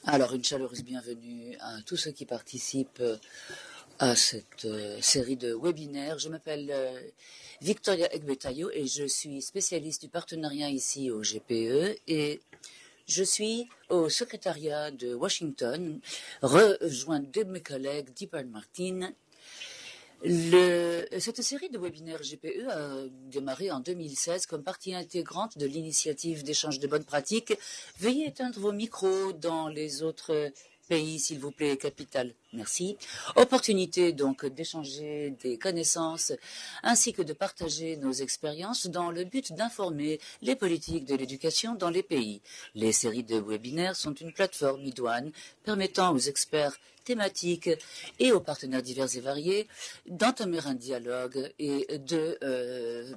Alors, une chaleureuse bienvenue à tous ceux qui participent à cette série de webinaires. Je m'appelle Victoria Egbetayo et je suis spécialiste du partenariat ici au GPE et je suis au secrétariat de Washington, rejointe de mes collègues Deepan Martin. Cette série de webinaires GPE a démarré en 2016 comme partie intégrante de l'initiative d'échange de bonnes pratiques. Veuillez éteindre vos micros dans les autres pays, s'il vous plaît, capitale. Merci. Opportunité donc d'échanger des connaissances ainsi que de partager nos expériences dans le but d'informer les politiques de l'éducation dans les pays. Les séries de webinaires sont une plateforme idoine permettant aux experts thématiques et aux partenaires divers et variés d'entamer un dialogue et de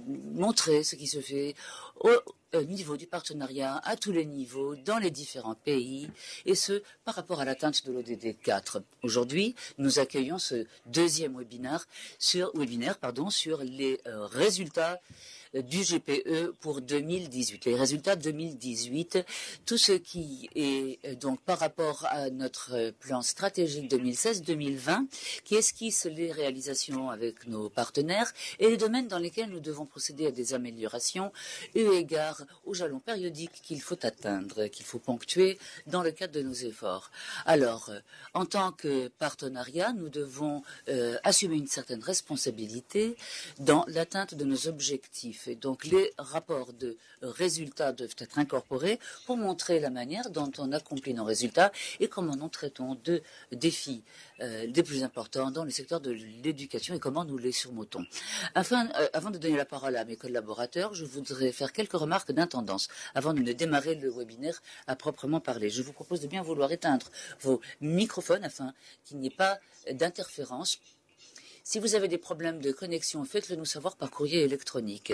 montrer ce qui se fait au niveau du partenariat à tous les niveaux dans les différents pays et ce par rapport à l'atteinte de l'ODD 4. Aujourd'hui, nous accueillons ce deuxième webinaire sur les résultats du GPE pour 2018. Les résultats 2018, tout ce qui est donc par rapport à notre plan stratégique 2016-2020, qui esquisse les réalisations avec nos partenaires et les domaines dans lesquels nous devons procéder à des améliorations eu égard aux jalons périodiques qu'il faut atteindre, qu'il faut ponctuer dans le cadre de nos efforts. Alors, en tant que partenariat, nous devons assumer une certaine responsabilité dans l'atteinte de nos objectifs. Et donc, les rapports de résultats doivent être incorporés pour montrer la manière dont on accomplit nos résultats et comment nous traitons de défis les plus importants dans le secteur de l'éducation et comment nous les surmontons. Avant de donner la parole à mes collaborateurs, je voudrais faire quelques remarques d'intendance avant de démarrer le webinaire à proprement parler. Je vous propose de bien vouloir éteindre vos microphones afin qu'il n'y ait pas d'interférence. Si vous avez des problèmes de connexion, faites-le nous savoir par courrier électronique.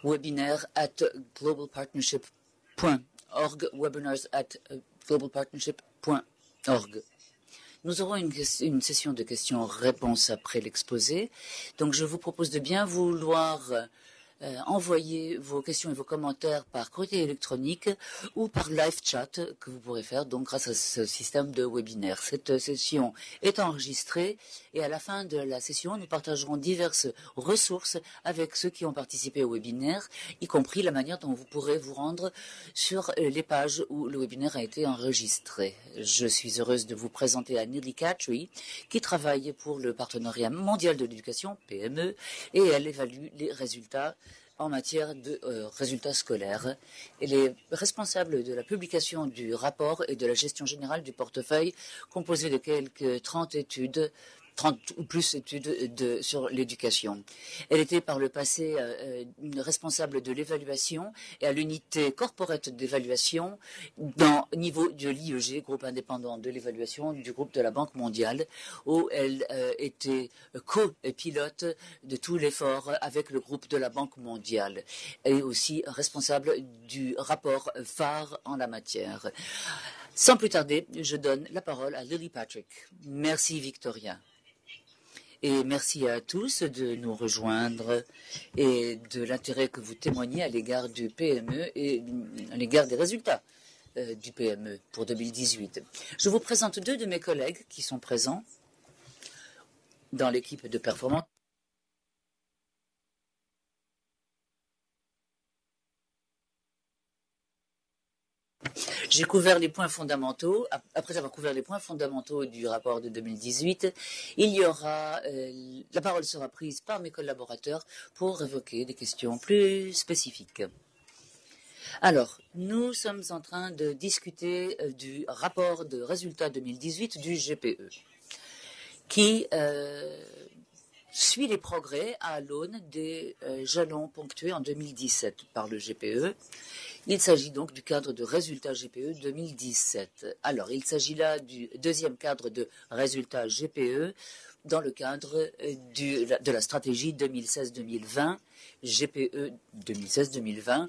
webinaire@globalpartnership.org, webinars@globalpartnership.org. Nous aurons une session de questions-réponses après l'exposé. Donc, je vous propose de bien vouloir envoyer vos questions et vos commentaires par courrier électronique ou par live chat que vous pourrez faire donc grâce à ce système de webinaire. Cette session est enregistrée et à la fin de la session, nous partagerons diverses ressources avec ceux qui ont participé au webinaire, y compris la manière dont vous pourrez vous rendre sur les pages où le webinaire a été enregistré. Je suis heureuse de vous présenter Anneli Catry, qui travaille pour le Partenariat mondial de l'éducation, PME, et elle évalue les résultats en matière de résultats scolaires. Elle est responsable de la publication du rapport et de la gestion générale du portefeuille, composé de quelques 30 ou plus études sur l'éducation. Elle était par le passé responsable de l'évaluation et à l'unité corporate d'évaluation au niveau de l'IEG, groupe indépendant de l'évaluation du groupe de la Banque mondiale, où elle était co-pilote de tout l'effort avec le groupe de la Banque mondiale et aussi responsable du rapport phare en la matière. Sans plus tarder, je donne la parole à Lily Patrick. Merci Victoria. Et merci à tous de nous rejoindre et de l'intérêt que vous témoignez à l'égard du PME et à l'égard des résultats du PME pour 2018. Je vous présente deux de mes collègues qui sont présents dans l'équipe de performance. J'ai couvert les points fondamentaux. Après avoir couvert les points fondamentaux du rapport de 2018, la parole sera prise par mes collaborateurs pour évoquer des questions plus spécifiques. Alors, nous sommes en train de discuter du rapport de résultats 2018 du GPE, qui suit les progrès à l'aune des jalons ponctués en 2017 par le GPE. Il s'agit donc du cadre de résultats GPE 2017. Alors, il s'agit là du deuxième cadre de résultats GPE dans le cadre de la stratégie 2016-2020, GPE 2016-2020,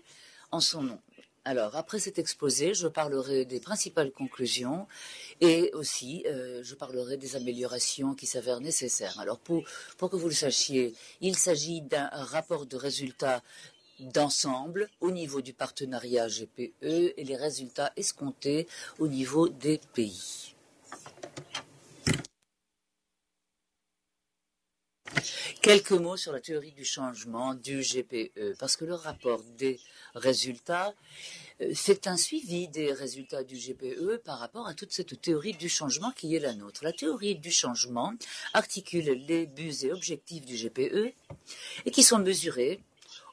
en son nom. Alors, après cet exposé, je parlerai des principales conclusions et aussi je parlerai des améliorations qui s'avèrent nécessaires. Alors, pour que vous le sachiez, il s'agit d'un rapport de résultats d'ensemble au niveau du partenariat GPE et les résultats escomptés au niveau des pays. Quelques mots sur la théorie du changement du GPE, parce que le rapport des résultats, c'est un suivi des résultats du GPE par rapport à toute cette théorie du changement qui est la nôtre. La théorie du changement articule les buts et objectifs du GPE et qui sont mesurés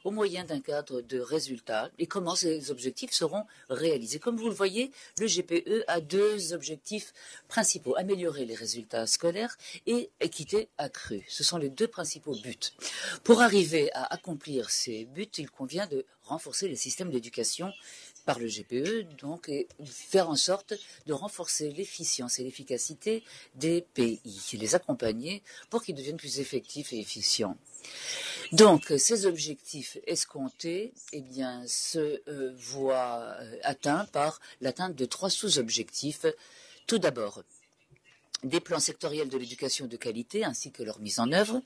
au moyen d'un cadre de résultats et comment ces objectifs seront réalisés. Comme vous le voyez, le GPE a deux objectifs principaux, améliorer les résultats scolaires et équité accrue. Ce sont les deux principaux buts. Pour arriver à accomplir ces buts, il convient de renforcer les systèmes d'éducation par le GPE, donc, et faire en sorte de renforcer l'efficience et l'efficacité des pays, les accompagner pour qu'ils deviennent plus effectifs et efficients. Donc, ces objectifs escomptés se voient atteints par l'atteinte de trois sous-objectifs. Tout d'abord, des plans sectoriels de l'éducation de qualité ainsi que leur mise en œuvre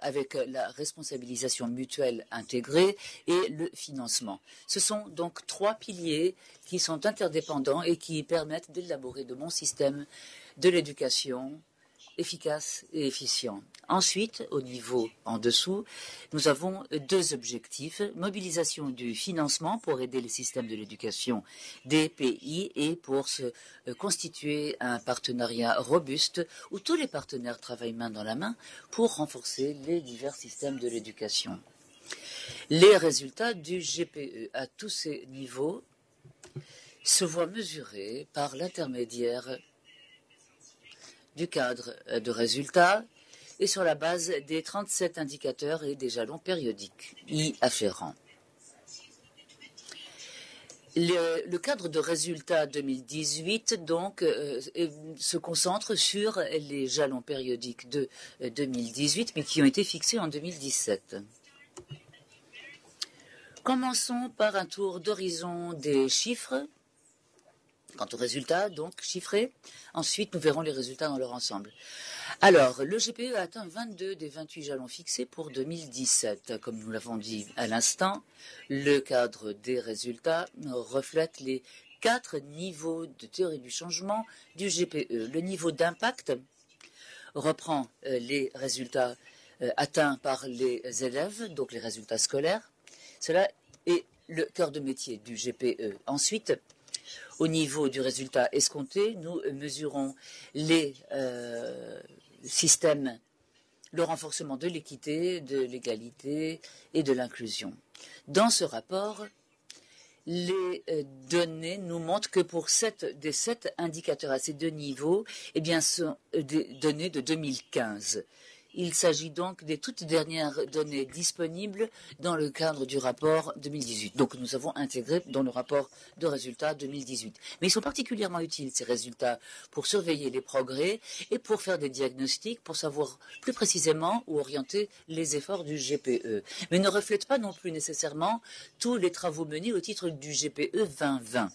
avec la responsabilisation mutuelle intégrée et le financement. Ce sont donc trois piliers qui sont interdépendants et qui permettent d'élaborer de bons systèmes de l'éducation efficace et efficient. Ensuite, au niveau en dessous, nous avons deux objectifs. Mobilisation du financement pour aider les systèmes de l'éducation des pays et pour se constituer un partenariat robuste où tous les partenaires travaillent main dans la main pour renforcer les divers systèmes de l'éducation. Les résultats du GPE à tous ces niveaux se voient mesurés par l'intermédiaire du cadre de résultats et sur la base des 37 indicateurs et des jalons périodiques y afférents. Le cadre de résultats 2018 donc se concentre sur les jalons périodiques de 2018 mais qui ont été fixés en 2017. Commençons par un tour d'horizon des chiffres. Quant aux résultats, donc, chiffrés, ensuite nous verrons les résultats dans leur ensemble. Alors, le GPE a atteint 22 des 28 jalons fixés pour 2017. Comme nous l'avons dit à l'instant, le cadre des résultats reflète les 4 niveaux de théorie du changement du GPE. Le niveau d'impact reprend les résultats atteints par les élèves, donc les résultats scolaires. Cela est le cœur de métier du GPE. Ensuite, au niveau du résultat escompté, nous mesurons les systèmes, le renforcement de l'équité, de l'égalité et de l'inclusion. Dans ce rapport, les données nous montrent que pour 7 des 7 indicateurs à ces deux niveaux, sont des données de 2015. Il s'agit donc des toutes dernières données disponibles dans le cadre du rapport 2018. Donc nous avons intégré dans le rapport de résultats 2018. Mais ils sont particulièrement utiles, ces résultats, pour surveiller les progrès et pour faire des diagnostics, pour savoir plus précisément où orienter les efforts du GPE. Mais ne reflètent pas non plus nécessairement tous les travaux menés au titre du GPE 2020.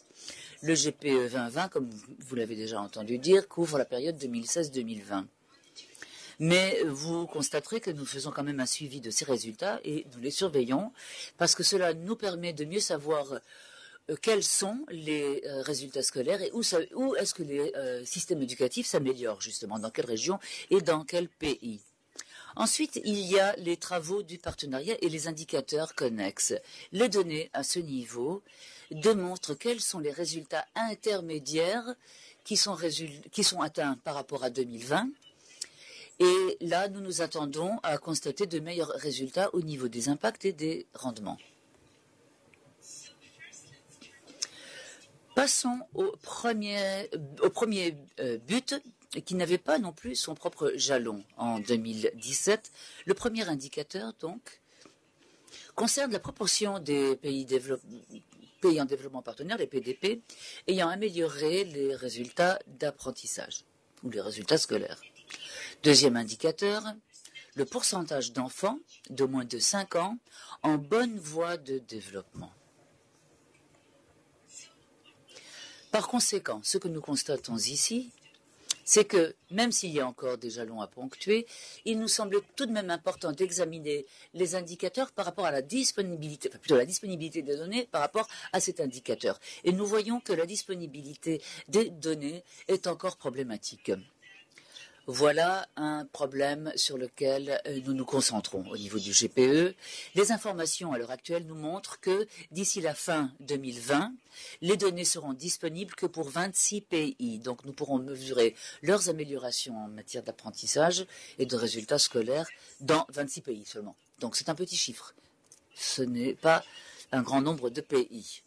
Le GPE 2020, comme vous l'avez déjà entendu dire, couvre la période 2016-2020. Mais vous constaterez que nous faisons quand même un suivi de ces résultats et nous les surveillons parce que cela nous permet de mieux savoir quels sont les résultats scolaires et où est-ce que les systèmes éducatifs s'améliorent justement, dans quelle région et dans quel pays. Ensuite, il y a les travaux du partenariat et les indicateurs connexes. Les données à ce niveau démontrent quels sont les résultats intermédiaires qui sont atteints par rapport à 2020. Et là, nous nous attendons à constater de meilleurs résultats au niveau des impacts et des rendements. Passons au premier but, qui n'avait pas non plus son propre jalon en 2017. Le premier indicateur, donc, concerne la proportion des pays en développement partenaire, les PDP, ayant amélioré les résultats d'apprentissage ou les résultats scolaires. Deuxième indicateur, le pourcentage d'enfants de moins de 5 ans en bonne voie de développement. Par conséquent, ce que nous constatons ici, c'est que même s'il y a encore des jalons à ponctuer, il nous semble tout de même important d'examiner les indicateurs par rapport à la disponibilité, enfin plutôt la disponibilité des données par rapport à cet indicateur. Et nous voyons que la disponibilité des données est encore problématique. Voilà un problème sur lequel nous nous concentrons au niveau du GPE. Les informations à l'heure actuelle nous montrent que d'ici la fin 2020, les données seront disponibles que pour 26 pays. Donc nous pourrons mesurer leurs améliorations en matière d'apprentissage et de résultats scolaires dans 26 pays seulement. Donc c'est un petit chiffre. Ce n'est pas un grand nombre de pays.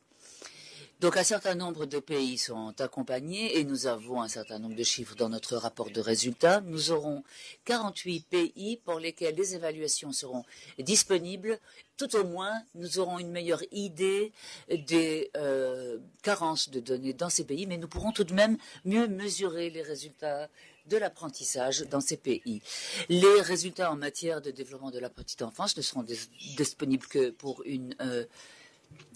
Donc un certain nombre de pays sont accompagnés et nous avons un certain nombre de chiffres dans notre rapport de résultats. Nous aurons 48 pays pour lesquels les évaluations seront disponibles. Tout au moins, nous aurons une meilleure idée des carences de données dans ces pays, mais nous pourrons tout de même mieux mesurer les résultats de l'apprentissage dans ces pays. Les résultats en matière de développement de la petite enfance ne seront disponibles que pour une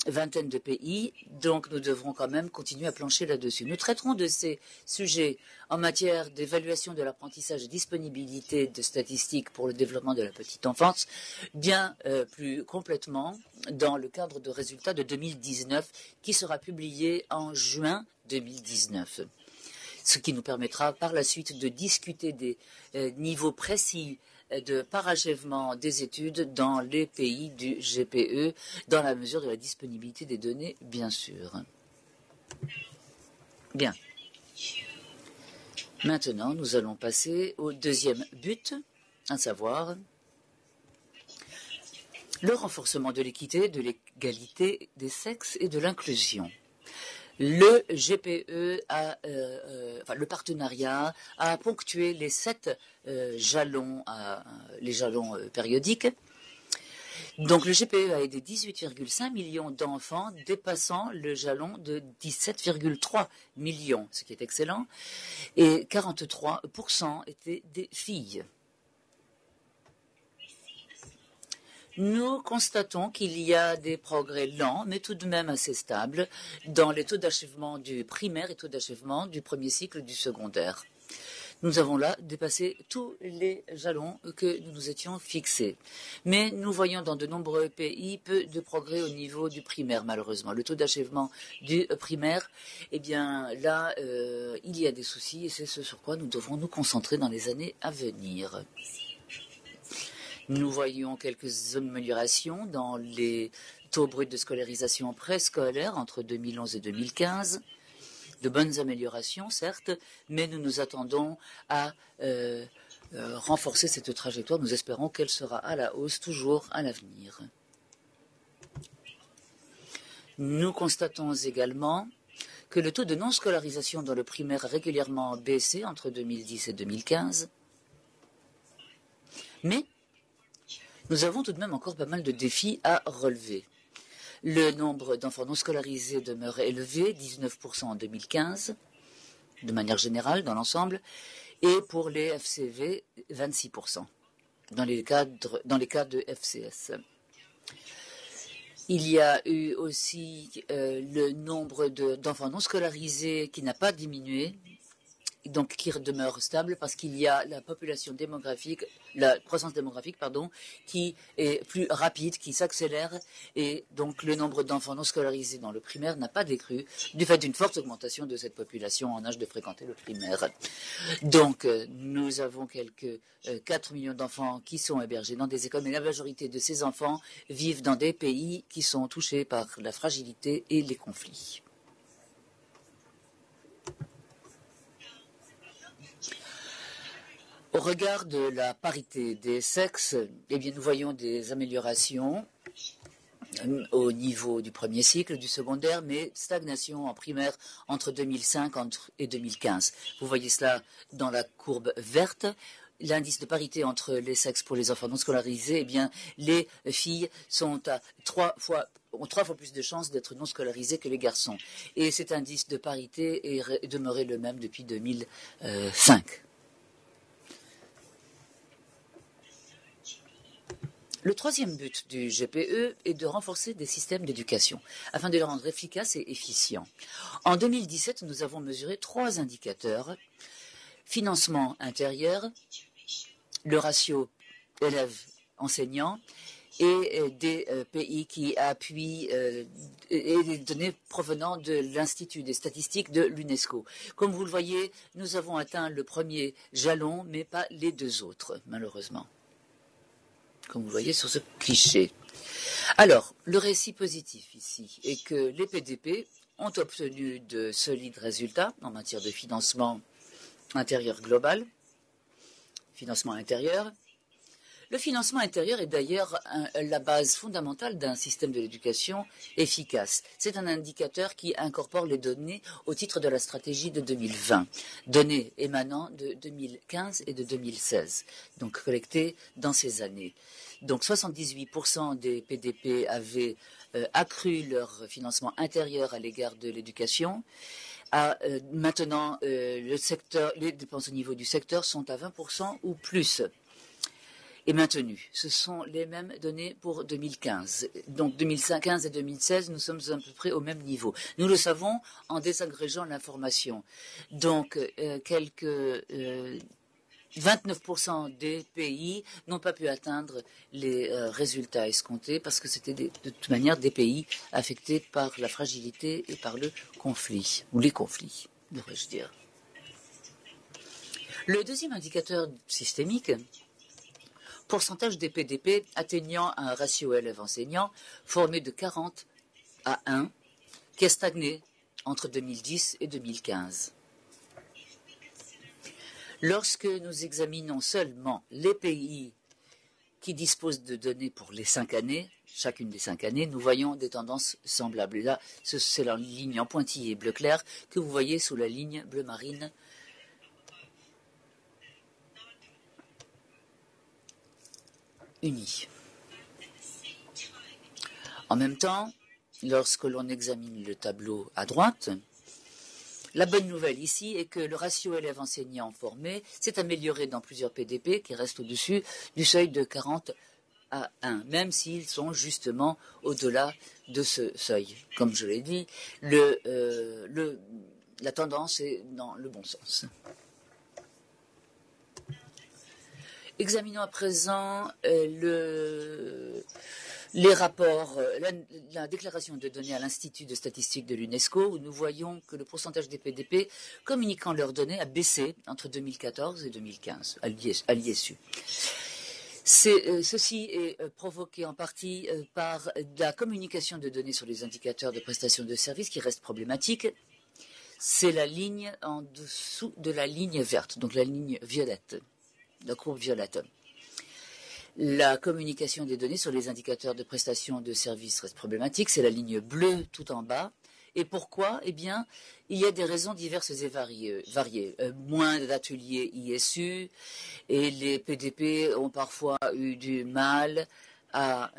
vingtaine de pays, donc nous devrons quand même continuer à plancher là-dessus. Nous traiterons de ces sujets en matière d'évaluation de l'apprentissage et disponibilité de statistiques pour le développement de la petite enfance bien plus complètement dans le cadre de résultats de 2019 qui sera publié en juin 2019. Ce qui nous permettra par la suite de discuter des niveaux précis de parachèvement des études dans les pays du GPE, dans la mesure de la disponibilité des données, bien sûr. Bien. Maintenant, nous allons passer au deuxième but, à savoir le renforcement de l'équité, de l'égalité des sexes et de l'inclusion. Le GPE le partenariat a ponctué les 7 jalons, périodiques. Donc le GPE a aidé 18,5 millions d'enfants, dépassant le jalon de 17,3 millions, ce qui est excellent, et 43% étaient des filles. Nous constatons qu'il y a des progrès lents, mais tout de même assez stables, dans les taux d'achèvement du primaire et taux d'achèvement du premier cycle du secondaire. Nous avons là dépassé tous les jalons que nous nous étions fixés. Mais nous voyons dans de nombreux pays peu de progrès au niveau du primaire, malheureusement. Le taux d'achèvement du primaire, eh bien là, il y a des soucis et c'est ce sur quoi nous devrons nous concentrer dans les années à venir. Nous voyons quelques améliorations dans les taux bruts de scolarisation préscolaire entre 2011 et 2015. De bonnes améliorations, certes, mais nous nous attendons à renforcer cette trajectoire. Nous espérons qu'elle sera à la hausse toujours à l'avenir. Nous constatons également que le taux de non-scolarisation dans le primaire a régulièrement baissé entre 2010 et 2015. Mais nous avons tout de même encore pas mal de défis à relever. Le nombre d'enfants non scolarisés demeure élevé, 19% en 2015, de manière générale dans l'ensemble, et pour les FCV, 26%, dans les cas de FCS. Il y a eu aussi le nombre d'enfants non scolarisés qui n'a pas diminué, donc qui demeure stable parce qu'il y a la population démographique, la croissance démographique, qui est plus rapide, qui s'accélère, et donc le nombre d'enfants non scolarisés dans le primaire n'a pas décru du fait d'une forte augmentation de cette population en âge de fréquenter le primaire. Donc nous avons quelques 4 millions d'enfants qui sont hébergés dans des écoles, mais la majorité de ces enfants vivent dans des pays qui sont touchés par la fragilité et les conflits. Au regard de la parité des sexes, eh bien, nous voyons des améliorations au niveau du premier cycle, du secondaire, mais stagnation en primaire entre 2005 et 2015. Vous voyez cela dans la courbe verte. L'indice de parité entre les sexes pour les enfants non scolarisés, eh bien, les filles ont 3 fois plus de chances d'être non scolarisées que les garçons. Et cet indice de parité est demeuré le même depuis 2005. Le troisième but du GPE est de renforcer des systèmes d'éducation afin de les rendre efficaces et efficients. En 2017, nous avons mesuré 3 indicateurs Financement intérieur, le ratio élèves-enseignants et des pays qui appuient et des données provenant de l'Institut des statistiques de l'UNESCO. Comme vous le voyez, nous avons atteint le premier jalon, mais pas les deux autres, malheureusement. Comme vous voyez sur ce cliché. Alors, le récit positif ici est que les PDP ont obtenu de solides résultats en matière de financement intérieur global, financement intérieur. Le financement intérieur est d'ailleurs la base fondamentale d'un système de l'éducation efficace. C'est un indicateur qui incorpore les données au titre de la stratégie de 2020, données émanant de 2015 et de 2016, donc collectées dans ces années. Donc 78% des PDP avaient accru leur financement intérieur à l'égard de l'éducation. Maintenant, les dépenses au niveau du secteur sont à 20% ou plus. Et maintenu. Ce sont les mêmes données pour 2015. Donc 2015 et 2016, nous sommes à peu près au même niveau. Nous le savons en désagrégeant l'information. Donc quelques 29% des pays n'ont pas pu atteindre les résultats escomptés parce que c'était de toute manière des pays affectés par la fragilité et par le conflit, ou les conflits, devrais-je dire. Le deuxième indicateur systémique, pourcentage des PDP atteignant un ratio élève-enseignant formé de 40 à 1, qui a stagné entre 2010 et 2015. Lorsque nous examinons seulement les pays qui disposent de données pour les 5 années, chacune des 5 années, nous voyons des tendances semblables. Et là, c'est la ligne en pointillé bleu clair que vous voyez sous la ligne bleu marine. Unis. En même temps, lorsque l'on examine le tableau à droite, la bonne nouvelle ici est que le ratio élève-enseignant formé s'est amélioré dans plusieurs PDP qui restent au-dessus du seuil de 40 à 1, même s'ils sont justement au-delà de ce seuil. Comme je l'ai dit, la tendance est dans le bon sens. Examinons à présent les rapports, la déclaration de données à l'Institut de statistique de l'UNESCO, où nous voyons que le pourcentage des PDP communiquant leurs données a baissé entre 2014 et 2015 à l'ISU. Ceci est provoqué en partie par la communication de données sur les indicateurs de prestation de services qui reste problématique. C'est la ligne en dessous de la ligne verte, donc la ligne violette. La courbe violette. La communication des données sur les indicateurs de prestation de services reste problématique. C'est la ligne bleue tout en bas. Et pourquoi? Eh bien, il y a des raisons diverses et variées. Moins d'ateliers ISU et les PDP ont parfois eu du mal à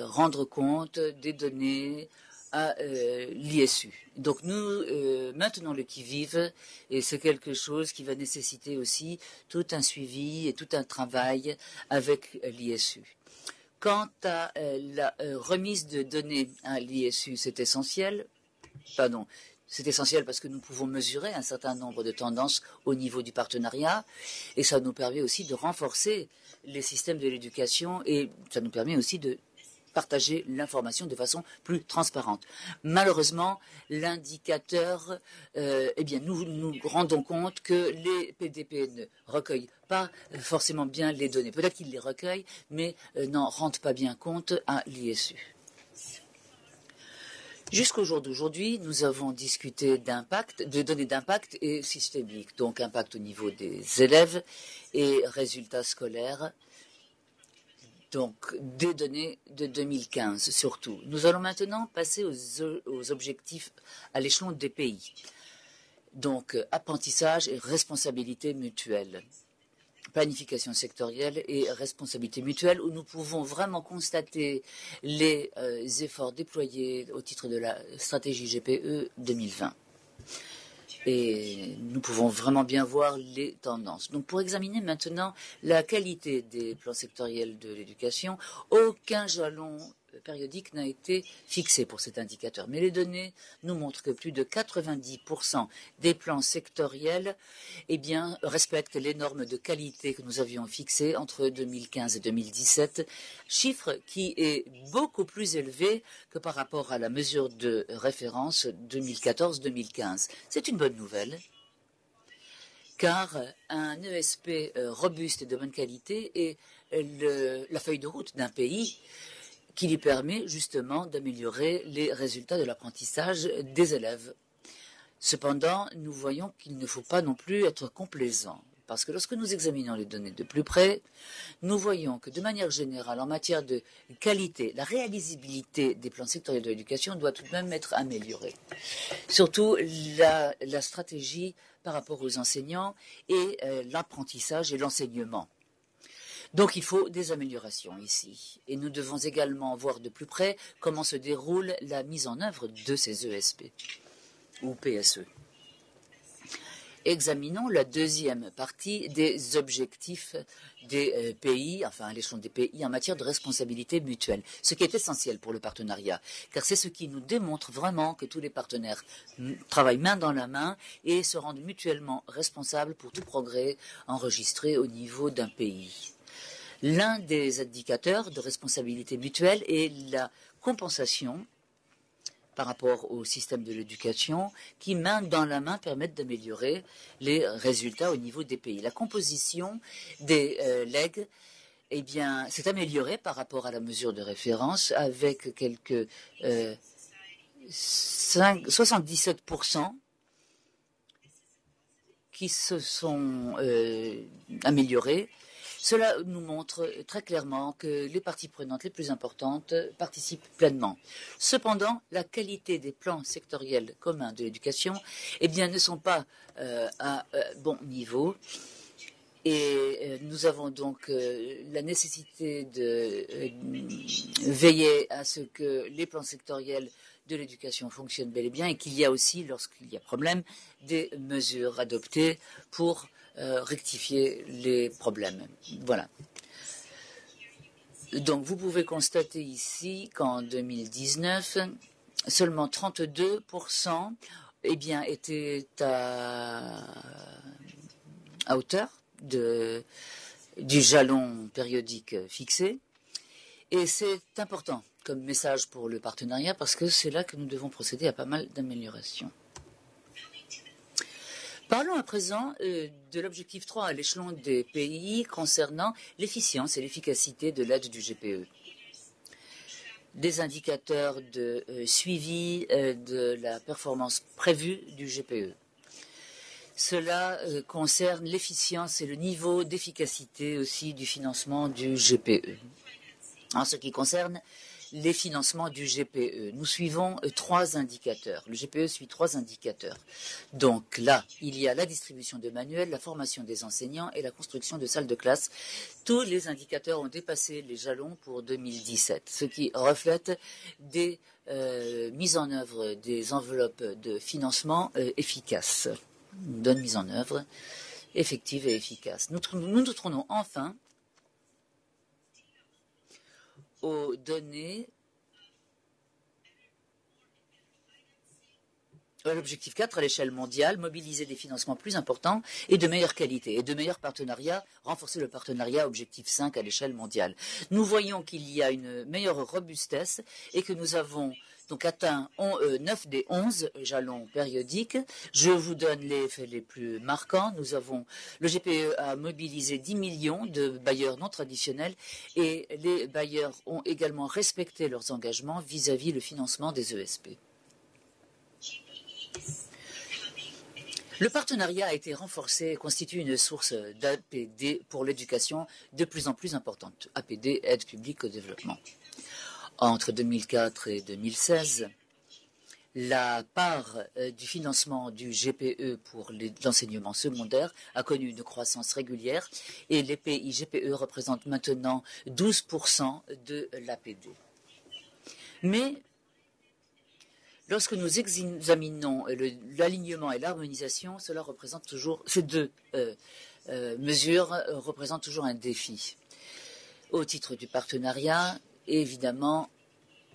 rendre compte des données à l'ISU. Donc nous maintenons le qui-vive et c'est quelque chose qui va nécessiter aussi tout un suivi et tout un travail avec l'ISU. Quant à la remise de données à l'ISU, c'est essentiel. C'est essentiel parce que nous pouvons mesurer un certain nombre de tendances au niveau du partenariat et ça nous permet aussi de renforcer les systèmes de l'éducation et ça nous permet aussi de partager l'information de façon plus transparente. Malheureusement, l'indicateur, nous rendons compte que les PDP ne recueillent pas forcément bien les données. Peut-être qu'ils les recueillent, mais n'en rendent pas bien compte à l'ISU. Jusqu'au jour d'aujourd'hui, nous avons discuté de données d'impact et systémique, donc impact au niveau des élèves et résultats scolaires. Donc, des données de 2015 surtout. Nous allons maintenant passer aux objectifs à l'échelon des pays. Donc, apprentissage et responsabilité mutuelle. Planification sectorielle et responsabilité mutuelle, où nous pouvons vraiment constater les efforts déployés au titre de la stratégie GPE 2020. Et nous pouvons vraiment bien voir les tendances. Donc pour examiner maintenant la qualité des plans sectoriels de l'éducation, aucun jalon périodique n'a été fixé pour cet indicateur. Mais les données nous montrent que plus de 90% des plans sectoriels respectent les normes de qualité que nous avions fixées entre 2015 et 2017, chiffre qui est beaucoup plus élevé que par rapport à la mesure de référence 2014-2015. C'est une bonne nouvelle, car un ESP robuste et de bonne qualité est la feuille de route d'un pays qui lui permet justement d'améliorer les résultats de l'apprentissage des élèves. Cependant, nous voyons qu'il ne faut pas non plus être complaisant, parce que lorsque nous examinons les données de plus près, nous voyons que de manière générale, en matière de qualité, la réalisabilité des plans sectoriels de l'éducation doit tout de même être améliorée. Surtout la stratégie par rapport aux enseignants et l'apprentissage et l'enseignement. Donc il faut des améliorations ici. Et nous devons également voir de plus près comment se déroule la mise en œuvre de ces ESP ou PSE. Examinons la deuxième partie des objectifs des pays, enfin à l'échelon des pays, en matière de responsabilité mutuelle, ce qui est essentiel pour le partenariat, car c'est ce qui nous démontre vraiment que tous les partenaires travaillent main dans la main et se rendent mutuellement responsables pour tout progrès enregistré au niveau d'un pays. L'un des indicateurs de responsabilité mutuelle est la compensation par rapport au système de l'éducation qui, main dans la main, permettent d'améliorer les résultats au niveau des pays. La composition des legs s'est améliorée par rapport à la mesure de référence avec quelques 77% qui se sont améliorés. Cela nous montre très clairement que les parties prenantes les plus importantes participent pleinement. Cependant, la qualité des plans sectoriels communs de l'éducation ne sont pas à bon niveau. Et nous avons donc la nécessité de veiller à ce que les plans sectoriels de l'éducation fonctionnent bel et bien et qu'il y a aussi, lorsqu'il y a problème, des mesures adoptées pour rectifier les problèmes. Voilà. Donc vous pouvez constater ici qu'en 2019, seulement 32% étaient à hauteur du jalon périodique fixé. Et c'est important comme message pour le partenariat parce que c'est là que nous devons procéder à pas mal d'améliorations. Parlons à présent de l'objectif 3 à l'échelon des pays concernant l'efficience et l'efficacité de l'aide du GPE. Des indicateurs de suivi de la performance prévue du GPE. Cela concerne l'efficience et le niveau d'efficacité aussi du financement du GPE. En ce qui concerne les financements du GPE, nous suivons 3 indicateurs. Le GPE suit 3 indicateurs. Donc là, il y a la distribution de manuels, la formation des enseignants et la construction de salles de classe. Tous les indicateurs ont dépassé les jalons pour 2017, ce qui reflète des mises en œuvre des enveloppes de financement efficaces. Une bonne mise en œuvre effective et efficace. Nous nous tournons enfin aux données, l'objectif 4 à l'échelle mondiale, mobiliser des financements plus importants et de meilleure qualité et de meilleurs partenariats, renforcer le partenariat, objectif 5 à l'échelle mondiale. Nous voyons qu'il y a une meilleure robustesse et que nous avons donc atteint 9 des 11 jalons périodiques. Je vous donne les faits les plus marquants. Le GPE a mobilisé 10 millions de bailleurs non traditionnels et les bailleurs ont également respecté leurs engagements vis-à-vis le financement des ESP. Le partenariat a été renforcé et constitue une source d'APD pour l'éducation de plus en plus importante. APD, aide publique au développement. Entre 2004 et 2016, la part du financement du GPE pour l'enseignement secondaire a connu une croissance régulière et les pays GPE représentent maintenant 12% de l'APD. Mais lorsque nous examinons l'alignement et l'harmonisation, cela représente toujours, ces deux mesures représentent toujours un défi. Au titre du partenariat, évidemment,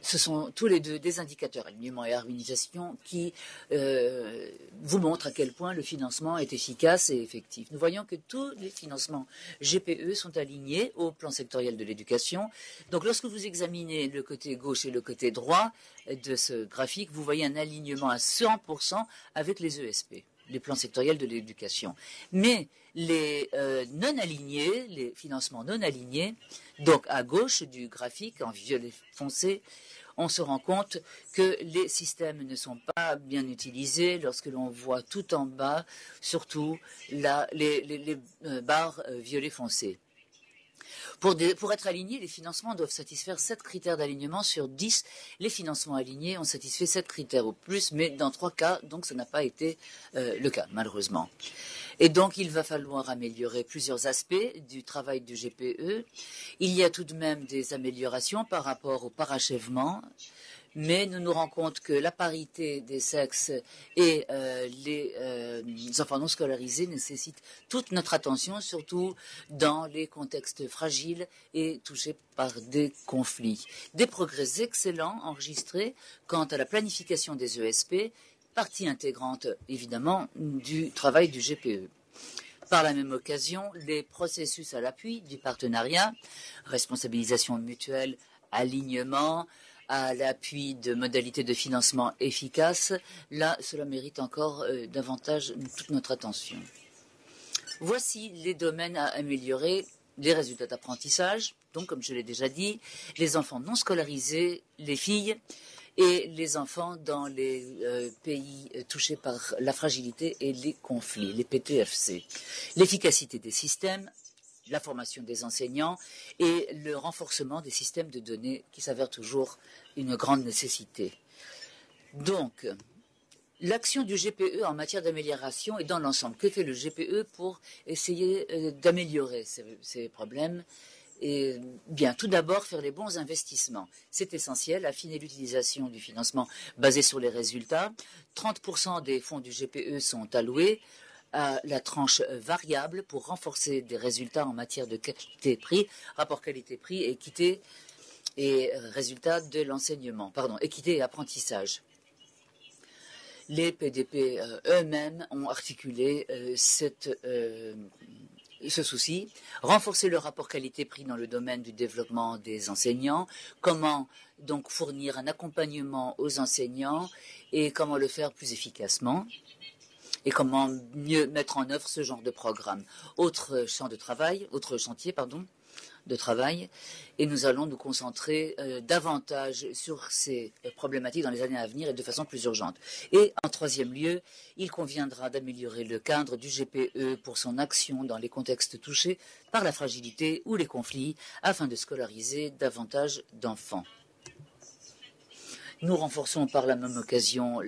ce sont tous les deux des indicateurs, alignement et harmonisation, qui vous montrent à quel point le financement est efficace et effectif. Nous voyons que tous les financements GPE sont alignés au plan sectoriel de l'éducation. Donc lorsque vous examinez le côté gauche et le côté droit de ce graphique, vous voyez un alignement à 100% avec les ESP, les plans sectoriels de l'éducation. Mais les non alignés, les financements non alignés, donc à gauche du graphique en violet foncé, on se rend compte que les systèmes ne sont pas bien utilisés lorsque l'on voit tout en bas, surtout les barres violet foncé. Pour être alignés, les financements doivent satisfaire 7 critères d'alignement sur 10. Les financements alignés ont satisfait 7 critères au plus, mais dans 3 cas, donc ça n'a pas été le cas, malheureusement. Et donc, il va falloir améliorer plusieurs aspects du travail du GPE. Il y a tout de même des améliorations par rapport au parachèvement, mais nous nous rendons compte que la parité des sexes et les enfants non scolarisés nécessitent toute notre attention, surtout dans les contextes fragiles et touchés par des conflits. Des progrès excellents enregistrés quant à la planification des ESP, partie intégrante évidemment du travail du GPE. Par la même occasion, les processus à l'appui du partenariat, responsabilisation mutuelle, alignement, à l'appui de modalités de financement efficaces, là, cela mérite encore davantage toute notre attention. Voici les domaines à améliorer, les résultats d'apprentissage, donc comme je l'ai déjà dit, les enfants non scolarisés, les filles, et les enfants dans les pays touchés par la fragilité et les conflits, les PTFC. L'efficacité des systèmes, la formation des enseignants et le renforcement des systèmes de données qui s'avèrent toujours une grande nécessité. Donc, l'action du GPE en matière d'amélioration est dans l'ensemble. Que fait le GPE pour essayer d'améliorer ces problèmes ? Et bien, tout d'abord, faire les bons investissements. C'est essentiel, affiner l'utilisation du financement basé sur les résultats. 30% des fonds du GPE sont alloués à la tranche variable pour renforcer des résultats en matière de qualité-prix, rapport qualité-prix, équité et résultats de l'enseignement, équité et apprentissage. Les PDP eux-mêmes ont articulé ce souci, renforcer le rapport qualité-prix dans le domaine du développement des enseignants, comment donc fournir un accompagnement aux enseignants et comment le faire plus efficacement et comment mieux mettre en œuvre ce genre de programme. Autre chantier de travail, et nous allons nous concentrer davantage sur ces problématiques dans les années à venir et de façon plus urgente. Et en troisième lieu, il conviendra d'améliorer le cadre du GPE pour son action dans les contextes touchés par la fragilité ou les conflits afin de scolariser davantage d'enfants. Nous renforçons par la même occasion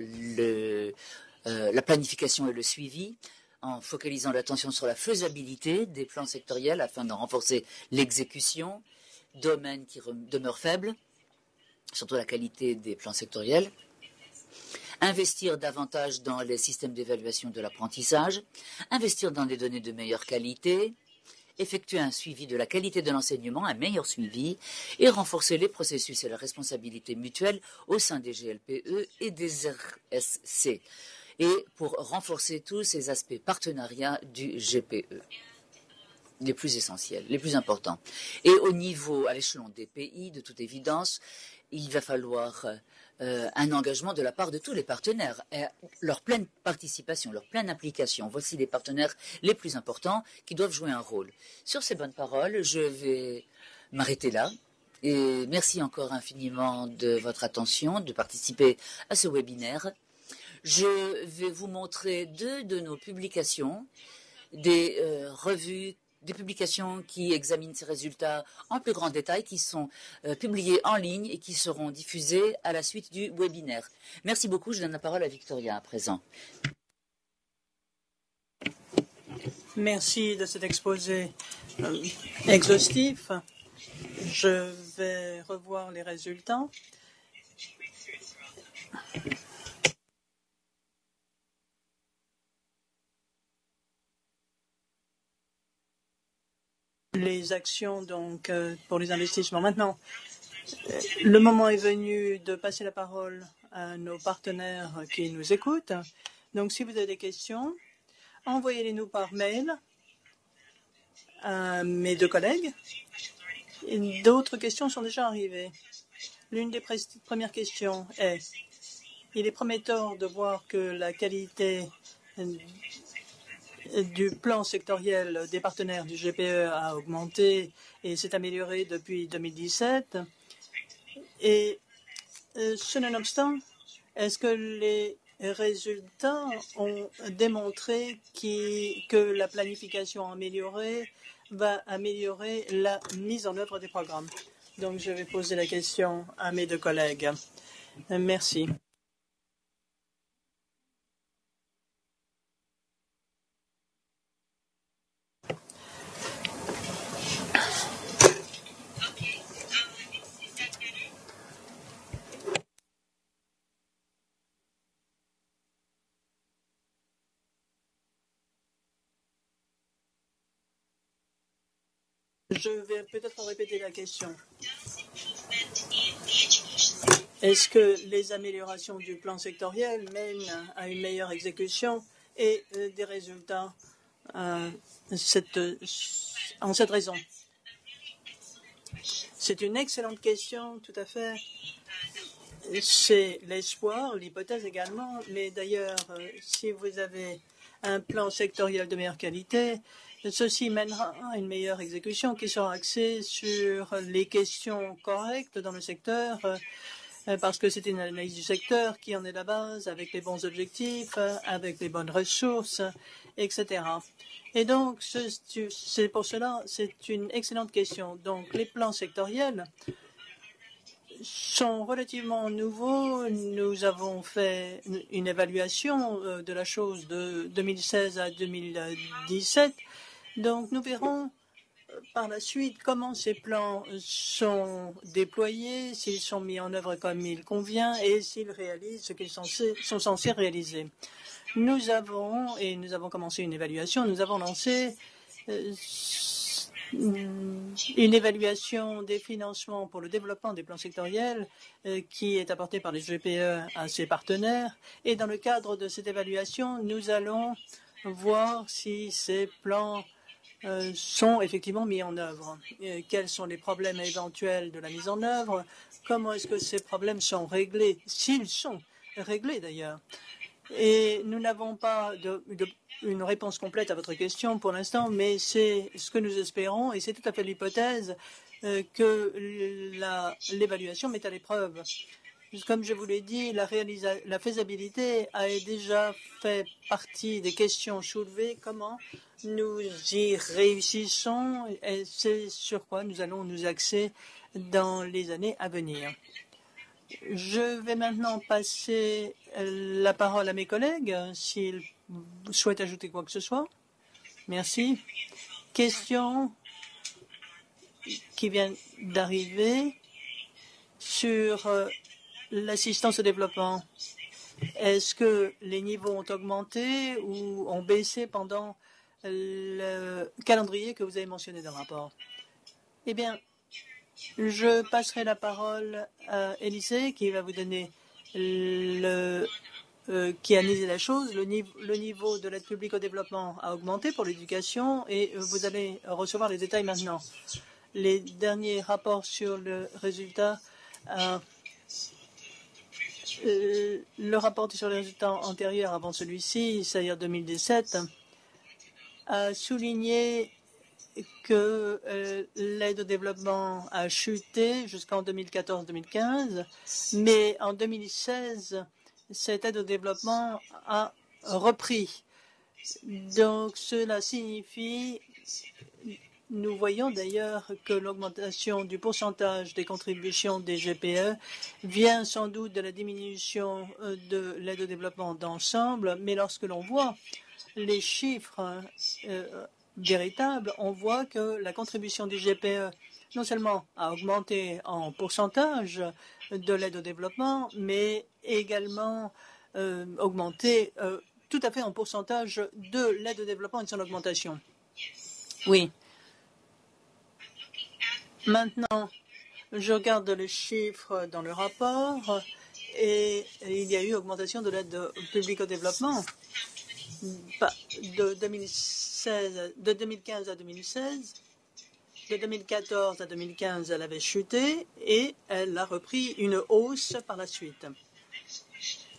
la planification et le suivi, en focalisant l'attention sur la faisabilité des plans sectoriels afin d'en renforcer l'exécution, domaine qui demeure faible, surtout la qualité des plans sectoriels. Investir davantage dans les systèmes d'évaluation de l'apprentissage, investir dans des données de meilleure qualité, effectuer un suivi de la qualité de l'enseignement, un meilleur suivi, et renforcer les processus et la responsabilité mutuelle au sein des GLPE et des RSC. Et pour renforcer tous ces aspects partenariats du GPE, les plus essentiels, les plus importants. Et à l'échelon des pays, de toute évidence, il va falloir un engagement de la part de tous les partenaires, leur pleine participation, leur pleine implication. Voici les partenaires les plus importants qui doivent jouer un rôle. Sur ces bonnes paroles, je vais m'arrêter là. Et merci encore infiniment de votre attention, de participer à ce webinaire. Je vais vous montrer 2 de nos publications, des revues, des publications qui examinent ces résultats en plus grand détail, qui sont publiées en ligne et qui seront diffusées à la suite du webinaire. Merci beaucoup. Je donne la parole à Victoria à présent. Merci de cet exposé exhaustif. Je vais revoir les résultats. Les actions donc pour les investissements. Maintenant, Le moment est venu de passer la parole à nos partenaires qui nous écoutent. Donc, si vous avez des questions, envoyez-les-nous par mail à mes deux collègues. D'autres questions sont déjà arrivées. L'une des premières questions est: il est prometteur de voir que la qualité du plan sectoriel des partenaires du GPE a augmenté et s'est amélioré depuis 2017. Et ce nonobstant, est-ce que les résultats ont démontré que la planification améliorée va améliorer la mise en œuvre des programmes? Donc, je vais poser la question à mes deux collègues. Merci. Je vais peut-être répéter la question. Est-ce que les améliorations du plan sectoriel mènent à une meilleure exécution et des résultats en cette raison? C'est une excellente question, tout à fait. C'est l'espoir, l'hypothèse également, mais d'ailleurs, si vous avez un plan sectoriel de meilleure qualité, ceci mènera à une meilleure exécution qui sera axée sur les questions correctes dans le secteur, parce que c'est une analyse du secteur qui en est la base, avec les bons objectifs, avec les bonnes ressources, etc. Et donc, c'est pour cela, c'est une excellente question. Donc, les plans sectoriels sont relativement nouveaux. Nous avons fait une évaluation de la chose de 2016 à 2017. Donc, nous verrons par la suite comment ces plans sont déployés, s'ils sont mis en œuvre comme il convient et s'ils réalisent ce qu'ils sont censés réaliser. Nous avons commencé une évaluation. Nous avons lancé une évaluation des financements pour le développement des plans sectoriels qui est apportée par les GPE à ses partenaires. Et dans le cadre de cette évaluation, nous allons voir si ces plans sont effectivement mis en œuvre. Quels sont les problèmes éventuels de la mise en œuvre? Comment est-ce que ces problèmes sont réglés? S'ils sont réglés d'ailleurs. Et nous n'avons pas une réponse complète à votre question pour l'instant, mais c'est ce que nous espérons et c'est tout à fait l'hypothèse que l'évaluation met à l'épreuve. Comme je vous l'ai dit, la faisabilité a déjà fait partie des questions soulevées. Comment nous y réussissons et c'est sur quoi nous allons nous axer dans les années à venir. Je vais maintenant passer la parole à mes collègues s'ils souhaitent ajouter quoi que ce soit. Merci. Question qui vient d'arriver sur l'assistance au développement. Est-ce que les niveaux ont augmenté ou ont baissé pendant le calendrier que vous avez mentionné dans le rapport? Eh bien, je passerai la parole à Élisée qui va vous donner qui a analysé la chose. Le niveau de l'aide publique au développement a augmenté pour l'éducation et vous allez recevoir les détails maintenant. Les derniers rapports sur le résultat, le rapport sur les résultats antérieurs avant celui-ci, c'est-à-dire 2017, a souligné que l'aide au développement a chuté jusqu'en 2014-2015, mais en 2016, cette aide au développement a repris. Donc cela signifie, nous voyons d'ailleurs que l'augmentation du pourcentage des contributions des GPE vient sans doute de la diminution de l'aide au développement d'ensemble, mais lorsque l'on voit les chiffres véritable, on voit que la contribution du GPE non seulement a augmenté en pourcentage de l'aide au développement, mais également augmenté tout à fait en pourcentage de l'aide au développement et de son augmentation. Oui. Maintenant, Je regarde les chiffres dans le rapport et il y a eu augmentation de l'aide publique au développement de 2015 à 2016. De 2014 à 2015, elle avait chuté et elle a repris une hausse par la suite.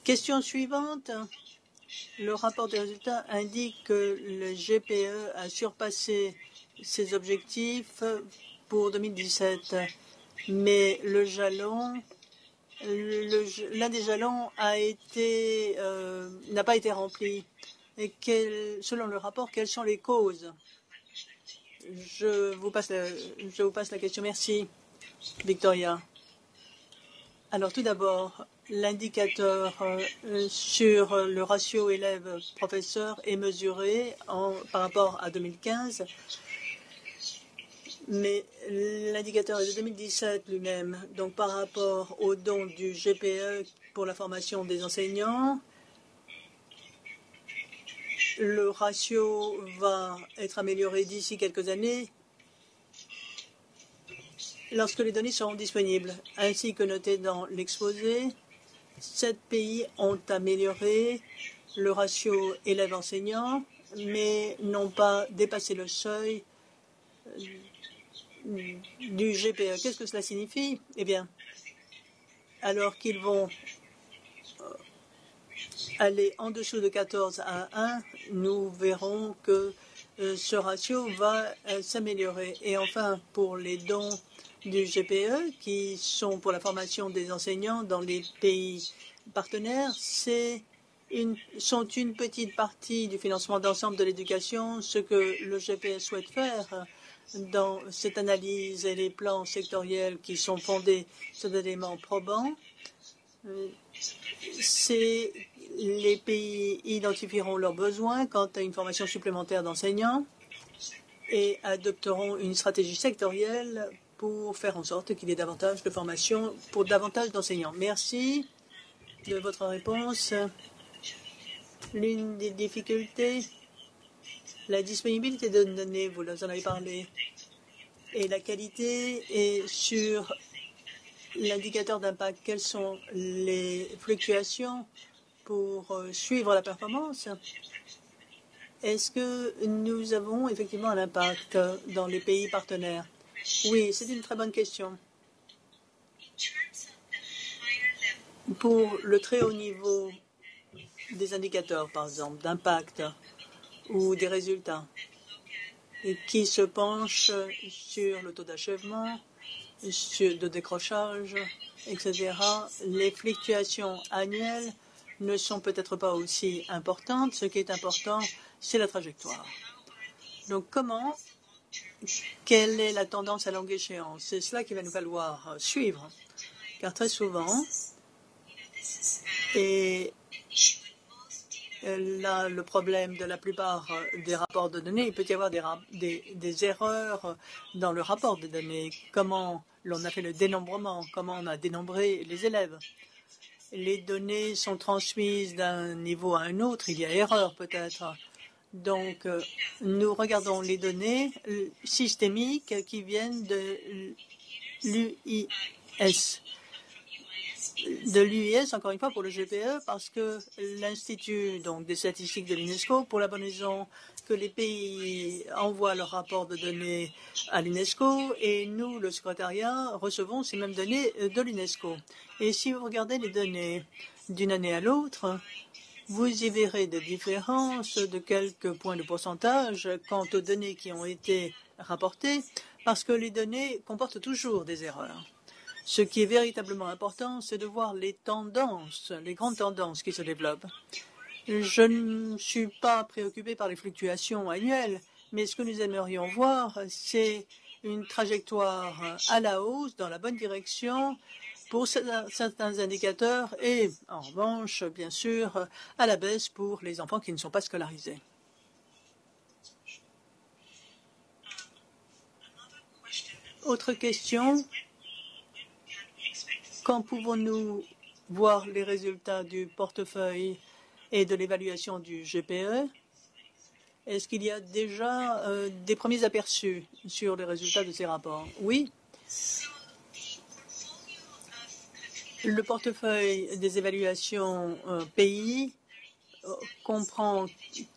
Question suivante. Le rapport des résultats indique que le GPE a surpassé ses objectifs pour 2017, mais l'un des jalons n'a pas été rempli. Et selon le rapport, quelles sont les causes? Je vous passe la question. Merci, Victoria. Alors, tout d'abord, l'indicateur sur le ratio élève-professeur est mesuré par rapport à 2015, mais l'indicateur est de 2017 lui-même. Donc, par rapport au don du GPE pour la formation des enseignants, le ratio va être amélioré d'ici quelques années lorsque les données seront disponibles. Ainsi que noté dans l'exposé, 7 pays ont amélioré le ratio élèves-enseignants, mais n'ont pas dépassé le seuil du GPE. Qu'est-ce que cela signifie? Eh bien, alors qu'ils vont aller en dessous de 14 à 1, nous verrons que ce ratio va s'améliorer. Et enfin, pour les dons du GPE, qui sont pour la formation des enseignants dans les pays partenaires, sont une petite partie du financement d'ensemble de l'éducation. Ce que le GPE souhaite faire dans cette analyse et les plans sectoriels qui sont fondés sur des éléments probants, les pays identifieront leurs besoins quant à une formation supplémentaire d'enseignants et adopteront une stratégie sectorielle pour faire en sorte qu'il y ait davantage de formation pour davantage d'enseignants. Merci de votre réponse. L'une des difficultés, la disponibilité de données, vous en avez parlé, et la qualité et sur l'indicateur d'impact. Quelles sont les fluctuations pour suivre la performance? Est-ce que nous avons effectivement un impact dans les pays partenaires? Oui, c'est une très bonne question. Pour le très haut niveau des indicateurs, par exemple, d'impact ou des résultats, et qui se penchent sur le taux d'achèvement, de décrochage, etc., les fluctuations annuelles ne sont peut-être pas aussi importantes. Ce qui est important, c'est la trajectoire. Donc, quelle est la tendance à longue échéance? C'est cela qu'il va nous falloir suivre, car très souvent, et là, le problème de la plupart des rapports de données, il peut y avoir des erreurs dans le rapport de données. Comment l'on a fait le dénombrement, comment on a dénombré les élèves. Les données sont transmises d'un niveau à un autre, il y a erreur peut-être. Donc, nous regardons les données systémiques qui viennent de l'UIS. De l'UIS, encore une fois, pour le GPE, parce que l'Institut des statistiques de l'UNESCO, pour la bonne raison que les pays envoient leur rapport de données à l'UNESCO et nous, le secrétariat, recevons ces mêmes données de l'UNESCO. Et si vous regardez les données d'une année à l'autre, vous y verrez des différences de quelques points de pourcentage quant aux données qui ont été rapportées, parce que les données comportent toujours des erreurs. Ce qui est véritablement important, c'est de voir les tendances, les grandes tendances qui se développent. Je ne suis pas préoccupé par les fluctuations annuelles, mais ce que nous aimerions voir, c'est une trajectoire à la hausse, dans la bonne direction, pour certains indicateurs et, en revanche, bien sûr, à la baisse pour les enfants qui ne sont pas scolarisés. Autre question. Quand pouvons-nous voir les résultats du portefeuille et de l'évaluation du GPE? Est-ce qu'il y a déjà des premiers aperçus sur les résultats de ces rapports? Oui. Le portefeuille des évaluations pays comprend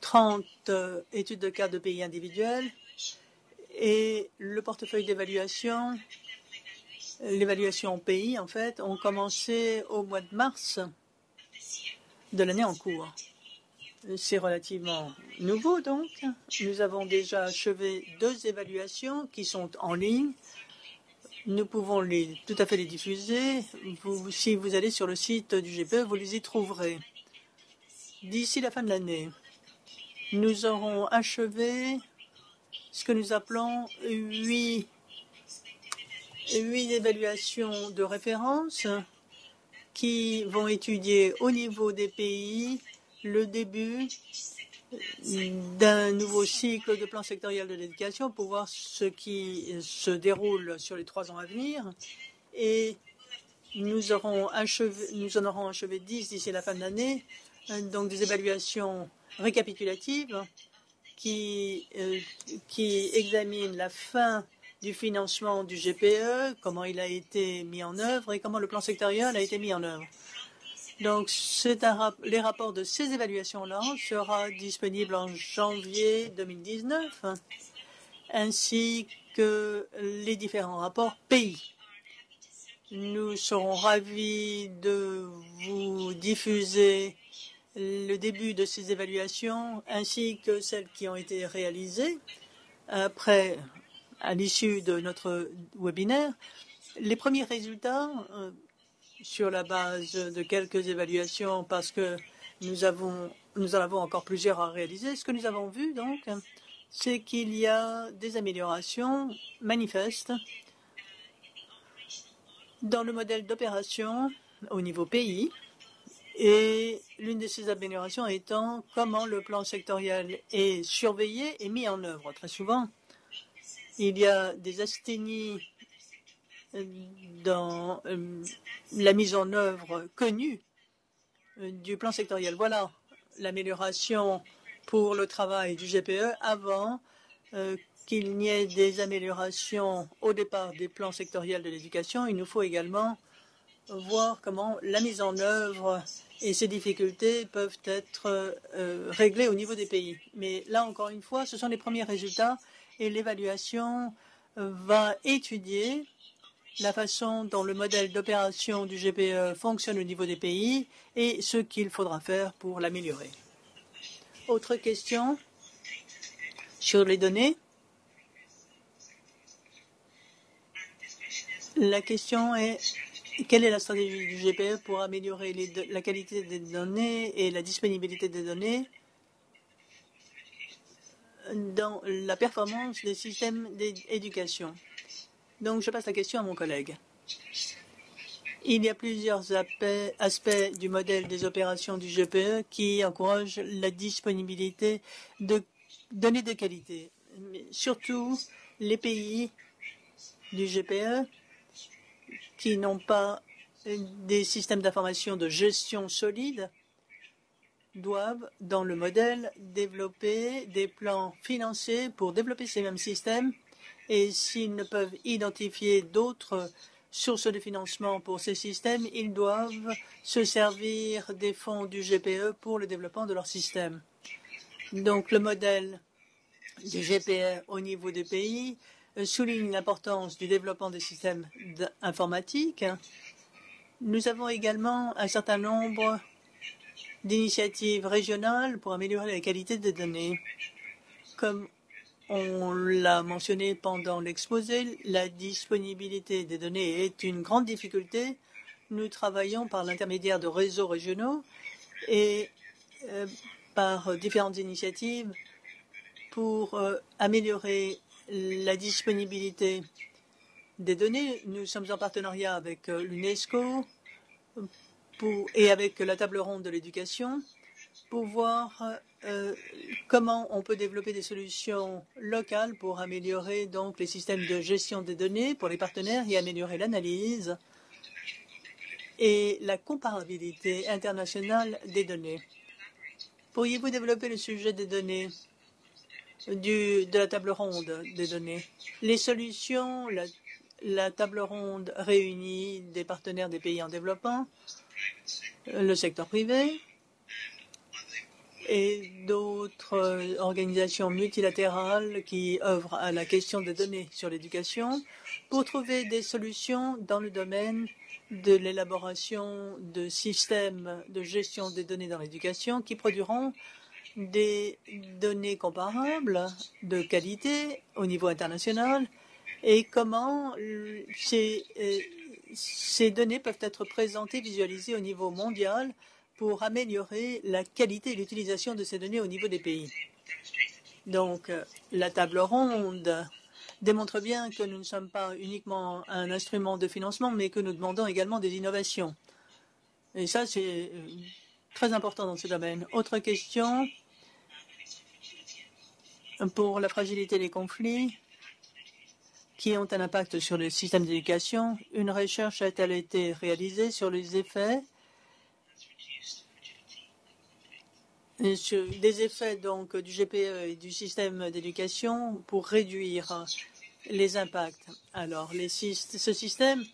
30 études de cas de pays individuels et le portefeuille d'évaluation, l'évaluation pays, en fait, ont commencé au mois de mars de l'année en cours. C'est relativement nouveau, donc. Nous avons déjà achevé 2 évaluations qui sont en ligne. Nous pouvons tout à fait les diffuser. Si vous allez sur le site du GPE, vous les y trouverez. D'ici la fin de l'année, nous aurons achevé ce que nous appelons 8 évaluations de référence qui vont étudier au niveau des pays le début d'un nouveau cycle de plan sectoriel de l'éducation pour voir ce qui se déroule sur les 3 ans à venir. Et nous en aurons achevé 10 d'ici la fin de l'année, donc des évaluations récapitulatives qui examinent la fin du financement du GPE, comment il a été mis en œuvre et comment le plan sectoriel a été mis en œuvre. Donc, les rapports de ces évaluations-là seront disponibles en janvier 2019, ainsi que les différents rapports pays. Nous serons ravis de vous diffuser le début de ces évaluations, ainsi que celles qui ont été réalisées après, à l'issue de notre webinaire. Les premiers résultats sur la base de quelques évaluations, parce que nous en avons encore plusieurs à réaliser. Ce que nous avons vu, donc, c'est qu'il y a des améliorations manifestes dans le modèle d'opération au niveau pays. Et l'une de ces améliorations étant comment le plan sectoriel est surveillé et mis en œuvre. Très souvent, il y a des asthénies dans la mise en œuvre connue du plan sectoriel. Voilà l'amélioration pour le travail du GPE avant qu'il n'y ait des améliorations au départ des plans sectoriels de l'éducation. Il nous faut également voir comment la mise en œuvre et ses difficultés peuvent être réglées au niveau des pays. Mais là, encore une fois, ce sont les premiers résultats et l'évaluation va étudier la façon dont le modèle d'opération du GPE fonctionne au niveau des pays et ce qu'il faudra faire pour l'améliorer. Autre question sur les données. La question est: quelle est la stratégie du GPE pour améliorer la qualité des données et la disponibilité des données dans la performance des systèmes d'éducation? Donc, je passe la question à mon collègue. Il y a plusieurs aspects du modèle des opérations du GPE qui encouragent la disponibilité de données de qualité. Mais surtout, les pays du GPE qui n'ont pas des systèmes d'information de gestion solides doivent, dans le modèle, développer des plans financés pour développer ces mêmes systèmes. Et s'ils ne peuvent identifier d'autres sources de financement pour ces systèmes, ils doivent se servir des fonds du GPE pour le développement de leur système. Donc, le modèle du GPE au niveau des pays souligne l'importance du développement des systèmes informatiques. Nous avons également un certain nombre d'initiatives régionales pour améliorer la qualité des données. Comme on l'a mentionné pendant l'exposé, la disponibilité des données est une grande difficulté. Nous travaillons par l'intermédiaire de réseaux régionaux et par différentes initiatives pour améliorer la disponibilité des données. Nous sommes en partenariat avec l'UNESCO et avec la table ronde de l'éducation pour voir comment on peut développer des solutions locales pour améliorer donc les systèmes de gestion des données pour les partenaires et améliorer l'analyse et la comparabilité internationale des données. Pourriez-vous développer le sujet des données de la table ronde des données? Les solutions la table ronde réunit des partenaires des pays en développement, le secteur privé et d'autres organisations multilatérales qui œuvrent à la question des données sur l'éducation pour trouver des solutions dans le domaine de l'élaboration de systèmes de gestion des données dans l'éducation qui produiront des données comparables de qualité au niveau international et comment ces données peuvent être présentées, visualisées au niveau mondial pour améliorer la qualité et l'utilisation de ces données au niveau des pays. Donc, la table ronde démontre bien que nous ne sommes pas uniquement un instrument de financement, mais que nous demandons également des innovations. Et ça, c'est très important dans ce domaine. Autre question pour la fragilité des conflits qui ont un impact sur le système d'éducation. Une recherche a-t-elle été réalisée sur les effets des effets donc du GPE et du système d'éducation pour réduire les impacts. Alors, ce système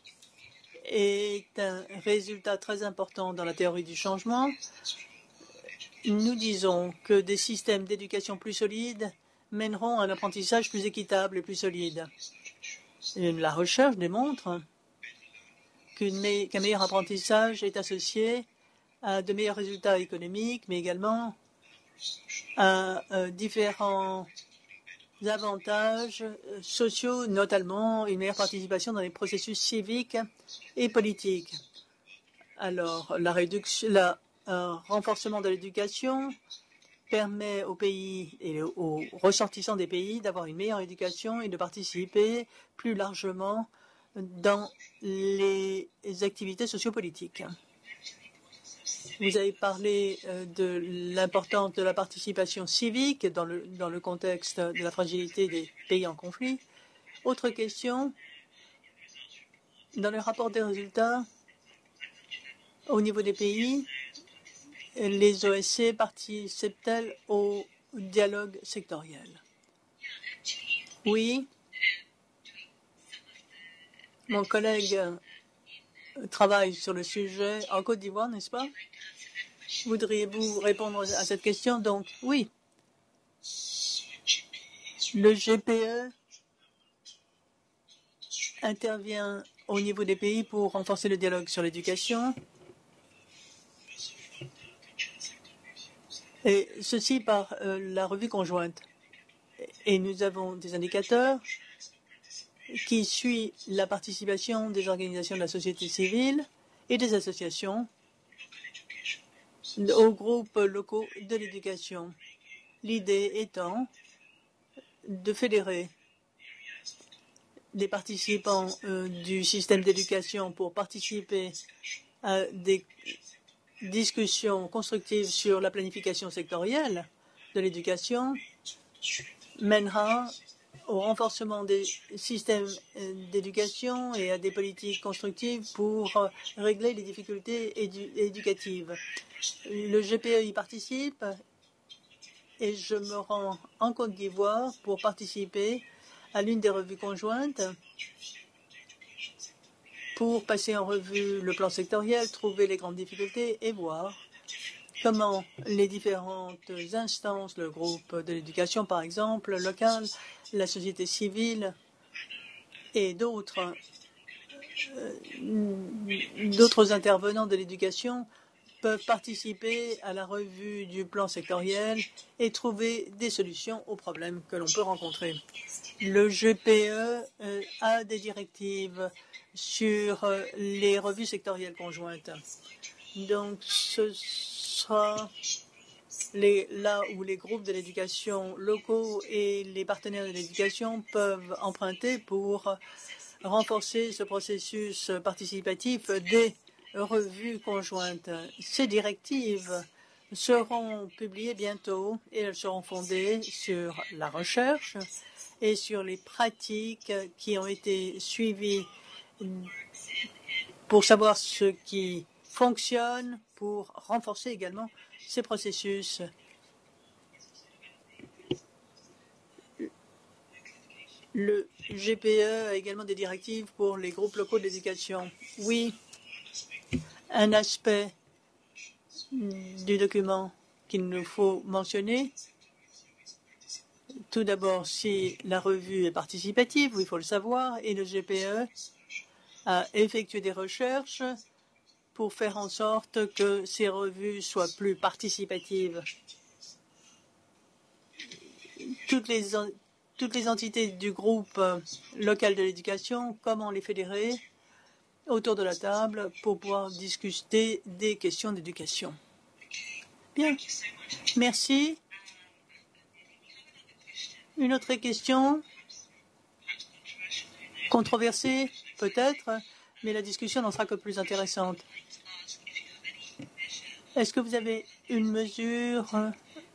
est un résultat très important dans la théorie du changement. Nous disons que des systèmes d'éducation plus solides mèneront à un apprentissage plus équitable et plus solide. Et la recherche démontre qu'un meilleur apprentissage est associé à de meilleurs résultats économiques, mais également à différents avantages sociaux, notamment une meilleure participation dans les processus civiques et politiques. Alors, le renforcement de l'éducation permet aux pays et aux ressortissants des pays d'avoir une meilleure éducation et de participer plus largement dans les activités sociopolitiques. Vous avez parlé de l'importance de la participation civique dans le contexte de la fragilité des pays en conflit. Autre question, dans le rapport des résultats, au niveau des pays, les OSC participent-elles au dialogue sectoriel? Oui. Mon collègue travaille sur le sujet en Côte d'Ivoire, n'est-ce pas? Voudriez-vous répondre à cette question? Donc, oui. Le GPE intervient au niveau des pays pour renforcer le dialogue sur l'éducation. Et ceci par la revue conjointe. Et nous avons des indicateurs qui suivent la participation des organisations de la société civile et des associations aux groupes locaux de l'éducation. L'idée étant de fédérer des participants du système d'éducation pour participer à des discussions constructives sur la planification sectorielle de l'éducation mènera au renforcement des systèmes d'éducation et à des politiques constructives pour régler les difficultés éducatives. Le GPE y participe et je me rends en Côte d'Ivoire pour participer à l'une des revues conjointes pour passer en revue le plan sectoriel, trouver les grandes difficultés et voir comment les différentes instances, le groupe de l'éducation par exemple, local, la société civile et d'autres intervenants de l'éducation peuvent participer à la revue du plan sectoriel et trouver des solutions aux problèmes que l'on peut rencontrer. Le GPE a des directives sur les revues sectorielles conjointes. Donc, ce sera là où les groupes de l'éducation locaux et les partenaires de l'éducation peuvent emprunter pour renforcer ce processus participatif des revues conjointes. Ces directives seront publiées bientôt et elles seront fondées sur la recherche et sur les pratiques qui ont été suivies pour savoir ce qui fonctionne, pour renforcer également ces processus. Le GPE a également des directives pour les groupes locaux d'éducation. Oui, un aspect du document qu'il nous faut mentionner. Tout d'abord, si la revue est participative, il faut le savoir, et le GPE a effectué des recherches pour faire en sorte que ces revues soient plus participatives. Toutes les entités du groupe local de l'éducation, comment les fédérer autour de la table pour pouvoir discuter des questions d'éducation. Bien, merci. Une autre question controversée, peut-être, mais la discussion n'en sera que plus intéressante. Est-ce que vous avez une mesure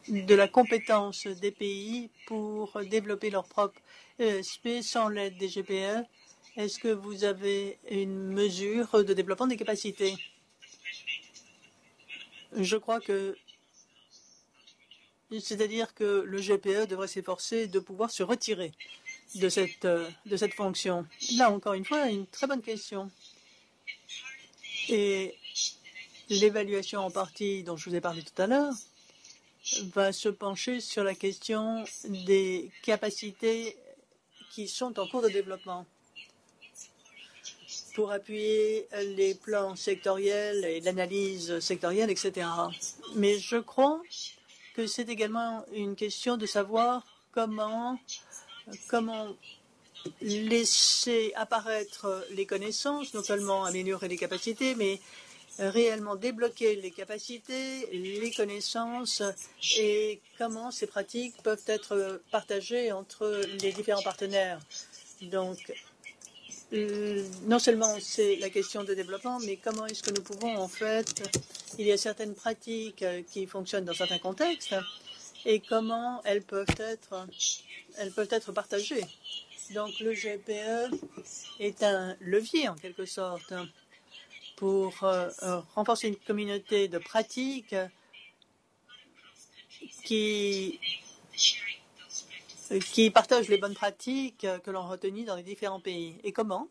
de la compétence des pays pour développer leur propre ESP sans l'aide des GPE? Est-ce que vous avez une mesure de développement des capacités? Je crois que, c'est-à-dire que le GPE devrait s'efforcer de pouvoir se retirer de cette fonction. Là, encore une fois, une très bonne question. Et l'évaluation en partie dont je vous ai parlé tout à l'heure va se pencher sur la question des capacités qui sont en cours de développement pour appuyer les plans sectoriels et l'analyse sectorielle, etc. Mais je crois que c'est également une question de savoir comment laisser apparaître les connaissances, non seulement améliorer les capacités, mais réellement débloquer les capacités, les connaissances et comment ces pratiques peuvent être partagées entre les différents partenaires. Donc, non seulement c'est la question de développement, mais comment est-ce que nous pouvons, en fait, il y a certaines pratiques qui fonctionnent dans certains contextes et comment elles peuvent être partagées. Donc, le GPE est un levier, en quelque sorte, pour renforcer une communauté de pratiques qui partagent les bonnes pratiques que l'on retenit dans les différents pays. Et comment?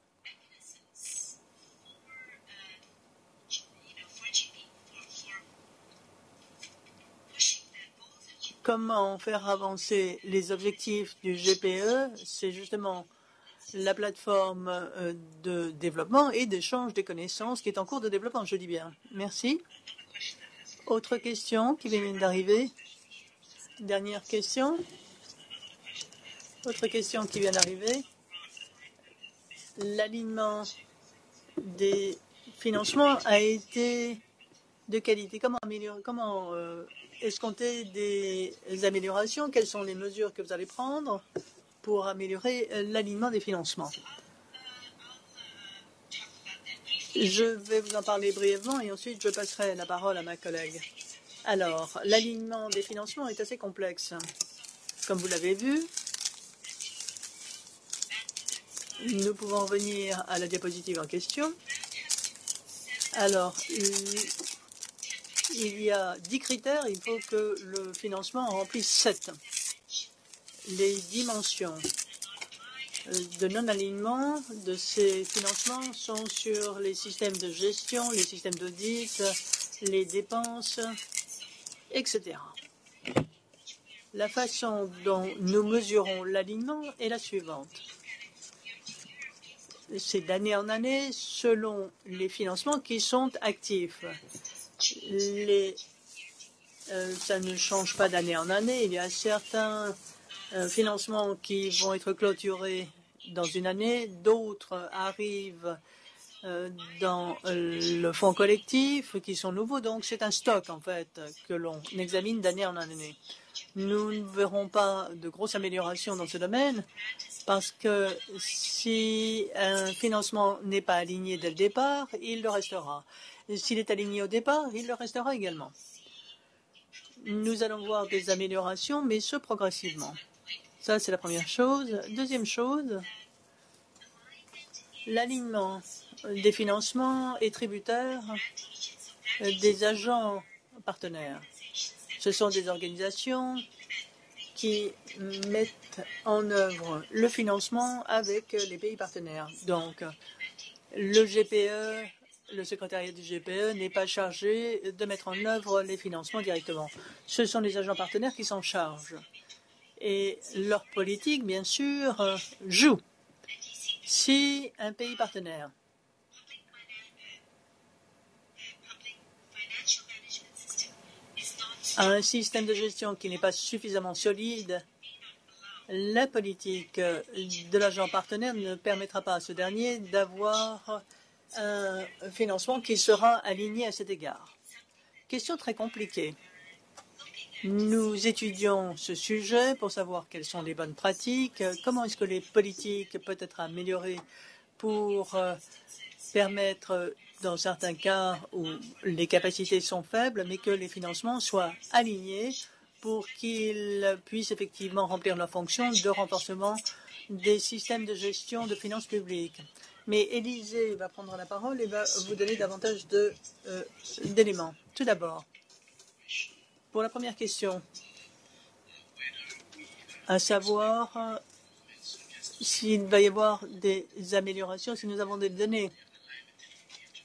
Comment faire avancer les objectifs du GPE? C'est justement la plateforme de développement et d'échange des connaissances qui est en cours de développement, je dis bien. Merci. Autre question qui vient d'arriver. Dernière question. Autre question qui vient d'arriver. L'alignement des financements a été de qualité. Comment escompter des améliorations? Quelles sont les mesures que vous allez prendre pour améliorer l'alignement des financements? Je vais vous en parler brièvement et ensuite je passerai la parole à ma collègue. Alors, l'alignement des financements est assez complexe. Comme vous l'avez vu, nous pouvons revenir à la diapositive en question. Alors, il y a 10 critères, il faut que le financement en remplisse 7. Les dimensions de non-alignement de ces financements sont sur les systèmes de gestion, les systèmes d'audit, les dépenses, etc. La façon dont nous mesurons l'alignement est la suivante. C'est d'année en année selon les financements qui sont actifs. Ça ne change pas d'année en année. Il y a certains financements qui vont être clôturés dans une année, d'autres arrivent dans le fonds collectif qui sont nouveaux. Donc c'est un stock en fait que l'on examine d'année en année. Nous ne verrons pas de grosses améliorations dans ce domaine parce que si un financement n'est pas aligné dès le départ, il le restera. S'il est aligné au départ, il le restera également. Nous allons voir des améliorations, mais ce progressivement. Ça, c'est la première chose. Deuxième chose, l'alignement des financements est tributaire des agents partenaires. Ce sont des organisations qui mettent en œuvre le financement avec les pays partenaires. Donc, le GPE, le secrétariat du GPE n'est pas chargé de mettre en œuvre les financements directement. Ce sont les agents partenaires qui s'en chargent. Et leur politique, bien sûr, joue. Si un pays partenaire a un système de gestion qui n'est pas suffisamment solide, la politique de l'agent partenaire ne permettra pas à ce dernier d'avoir un financement qui sera aligné à cet égard. Question très compliquée. Nous étudions ce sujet pour savoir quelles sont les bonnes pratiques, comment est-ce que les politiques peuvent être améliorées pour permettre, dans certains cas où les capacités sont faibles, mais que les financements soient alignés pour qu'ils puissent effectivement remplir leur fonction de renforcement des systèmes de gestion de finances publiques. Mais Élisée va prendre la parole et va vous donner davantage d'éléments. Tout d'abord, pour la première question, à savoir s'il va y avoir des améliorations, si nous avons des données,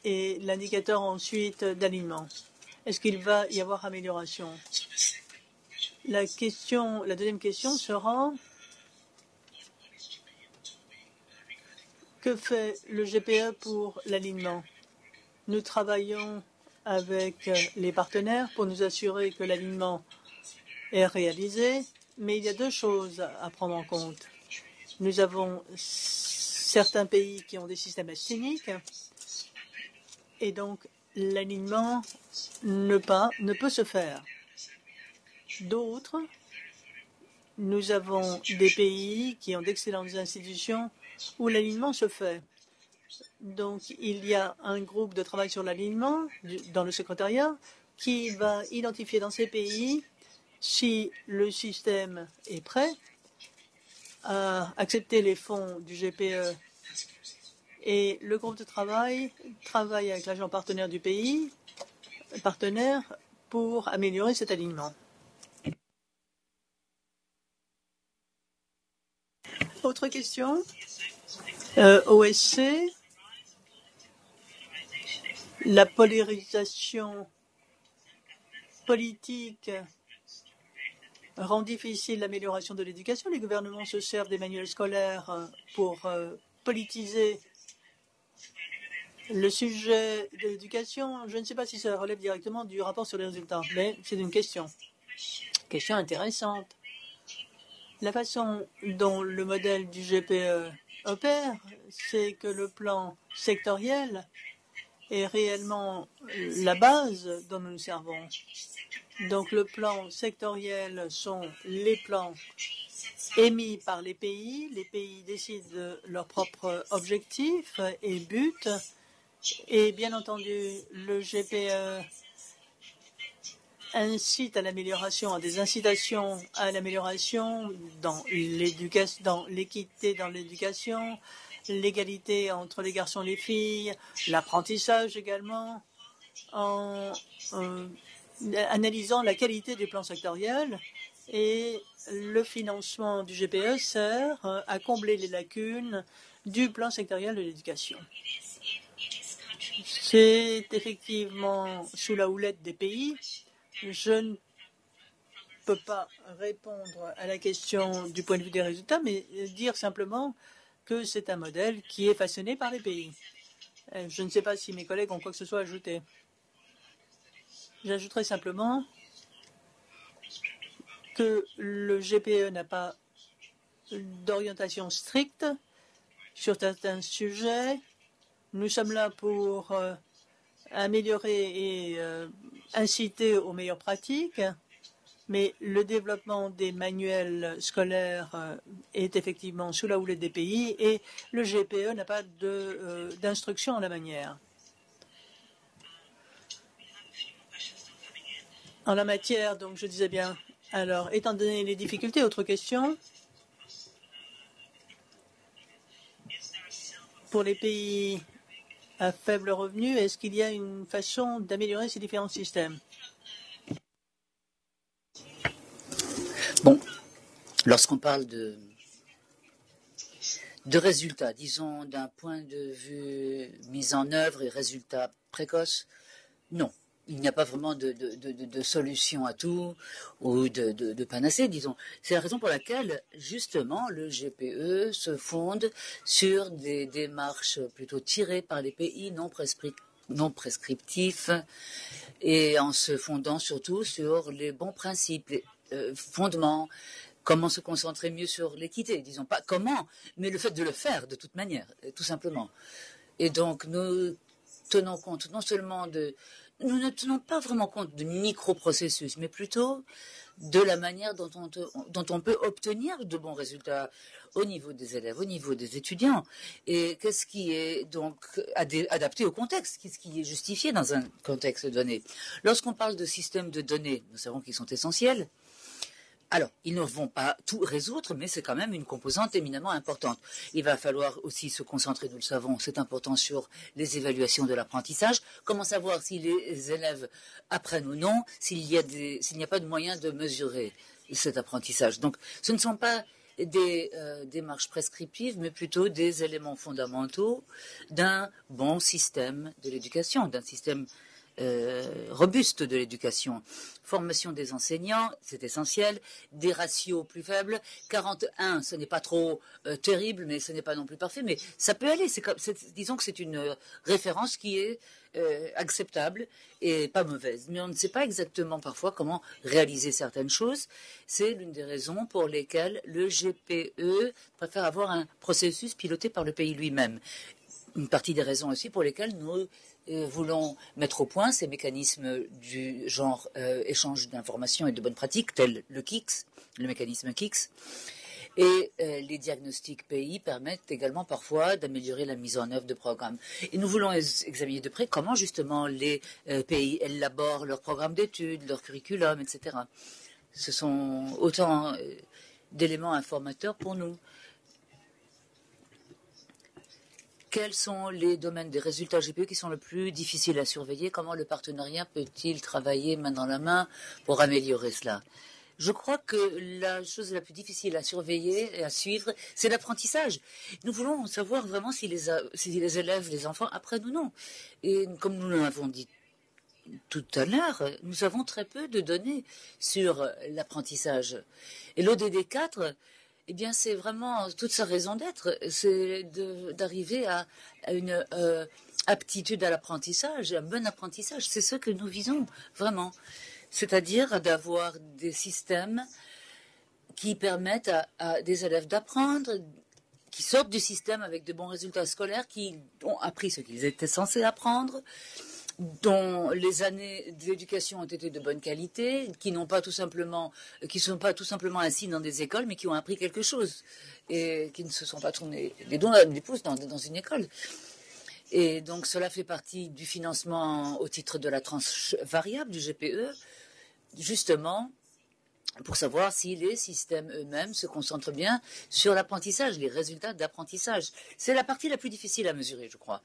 et l'indicateur ensuite d'alignement. Est-ce qu'il va y avoir amélioration? La deuxième question sera que fait le GPE pour l'alignement? Nous travaillons avec les partenaires pour nous assurer que l'alignement est réalisé, mais il y a deux choses à prendre en compte. Nous avons certains pays qui ont des systèmes astyniques et donc l'alignement ne peut se faire. D'autres, nous avons des pays qui ont d'excellentes institutions où l'alignement se fait. Donc, il y a un groupe de travail sur l'alignement dans le secrétariat qui va identifier dans ces pays si le système est prêt à accepter les fonds du GPE. Et le groupe de travail avec l'agent partenaire du pays, pour améliorer cet alignement. Autre question? OSC, la polarisation politique rend difficile l'amélioration de l'éducation. Les gouvernements se servent des manuels scolaires pour politiser le sujet de l'éducation. Je ne sais pas si ça relève directement du rapport sur les résultats, mais c'est une question intéressante. La façon dont le modèle du GPE opère, c'est que le plan sectoriel est réellement la base dont nous nous servons. Donc le plan sectoriel sont les plans émis par les pays. Les pays décident de leurs propres objectifs et buts. Et bien entendu, le GPE incite à l'amélioration, à des incitations à l'amélioration dans l'éducation, dans l'équité dans l'éducation, l'égalité entre les garçons et les filles, l'apprentissage également, en analysant la qualité du plan sectoriel. Et le financement du GPE sert à combler les lacunes du plan sectoriel de l'éducation. C'est effectivement sous la houlette des pays. Je ne peux pas répondre à la question du point de vue des résultats, mais dire simplement que c'est un modèle qui est façonné par les pays. Je ne sais pas si mes collègues ont quoi que ce soit à ajouter. J'ajouterai simplement que le GPE n'a pas d'orientation stricte sur certains sujets. Nous sommes là pour améliorer et inciter aux meilleures pratiques, mais le développement des manuels scolaires est effectivement sous la houlette des pays et le GPE n'a pas d'instruction en la manière. En la matière, donc je disais bien, alors étant donné les difficultés, autre question? Pour les pays à faible revenu, est-ce qu'il y a une façon d'améliorer ces différents systèmes? Bon, Lorsqu'on parle de résultats, disons d'un point de vue mise en œuvre et résultats précoces, non. Il n'y a pas vraiment de solution à tout ou de panacée, disons. C'est la raison pour laquelle, justement, le GPE se fonde sur des démarches plutôt tirées par les pays non prescriptifs et en se fondant surtout sur les bons principes, les fondements. Comment se concentrer mieux sur l'équité, disons pas comment, mais le fait de le faire de toute manière, tout simplement. Et donc nous tenons compte non seulement nous ne tenons pas vraiment compte de microprocessus, mais plutôt de la manière dont on peut obtenir de bons résultats au niveau des élèves, au niveau des étudiants. Et qu'est-ce qui est donc adapté au contexte, qu'est-ce qui est justifié dans un contexte donné. Lorsqu'on parle de systèmes de données, nous savons qu'ils sont essentiels. Alors, ils ne vont pas tout résoudre, mais c'est quand même une composante éminemment importante. Il va falloir aussi se concentrer, nous le savons, c'est important, sur les évaluations de l'apprentissage. Comment savoir si les élèves apprennent ou non, s'il n'y a pas de moyen de mesurer cet apprentissage. Donc, ce ne sont pas des démarches prescriptives, mais plutôt des éléments fondamentaux d'un bon système de l'éducation, d'un système robuste de l'éducation. Formation des enseignants, c'est essentiel. Des ratios plus faibles. 41, ce n'est pas trop terrible, mais ce n'est pas non plus parfait. Mais ça peut aller. Disons que c'est une référence qui est acceptable et pas mauvaise. Mais on ne sait pas exactement parfois comment réaliser certaines choses. C'est l'une des raisons pour lesquelles le GPE préfère avoir un processus piloté par le pays lui-même. Une partie des raisons aussi pour lesquelles nous voulons mettre au point ces mécanismes du genre échange d'informations et de bonnes pratiques, tels le KICS, le mécanisme KICS. Et les diagnostics pays permettent également parfois d'améliorer la mise en œuvre de programmes. Et nous voulons examiner de près comment justement les pays élaborent leurs programmes d'études, leur curriculum, etc. Ce sont autant d'éléments informateurs pour nous. Quels sont les domaines des résultats GPE qui sont le plus difficiles à surveiller? Comment le partenariat peut-il travailler main dans la main pour améliorer cela? Je crois que la chose la plus difficile à surveiller et à suivre, c'est l'apprentissage. Nous voulons savoir vraiment si les élèves, les enfants apprennent ou non. Et comme nous l'avons dit tout à l'heure, nous avons très peu de données sur l'apprentissage. Et l'ODD 4, eh bien, c'est vraiment toute sa raison d'être, c'est d'arriver à une aptitude à l'apprentissage, un bon apprentissage. C'est ce que nous visons vraiment, c'est-à-dire d'avoir des systèmes qui permettent à des élèves d'apprendre, qui sortent du système avec de bons résultats scolaires, qui ont appris ce qu'ils étaient censés apprendre, dont les années d'éducation ont été de bonne qualité, qui ne sont pas tout simplement assis dans des écoles, mais qui ont appris quelque chose et qui ne se sont pas tournés des pouces dans une école. Et donc cela fait partie du financement au titre de la tranche variable du GPE, justement pour savoir si les systèmes eux-mêmes se concentrent bien sur l'apprentissage, les résultats d'apprentissage. C'est la partie la plus difficile à mesurer, je crois.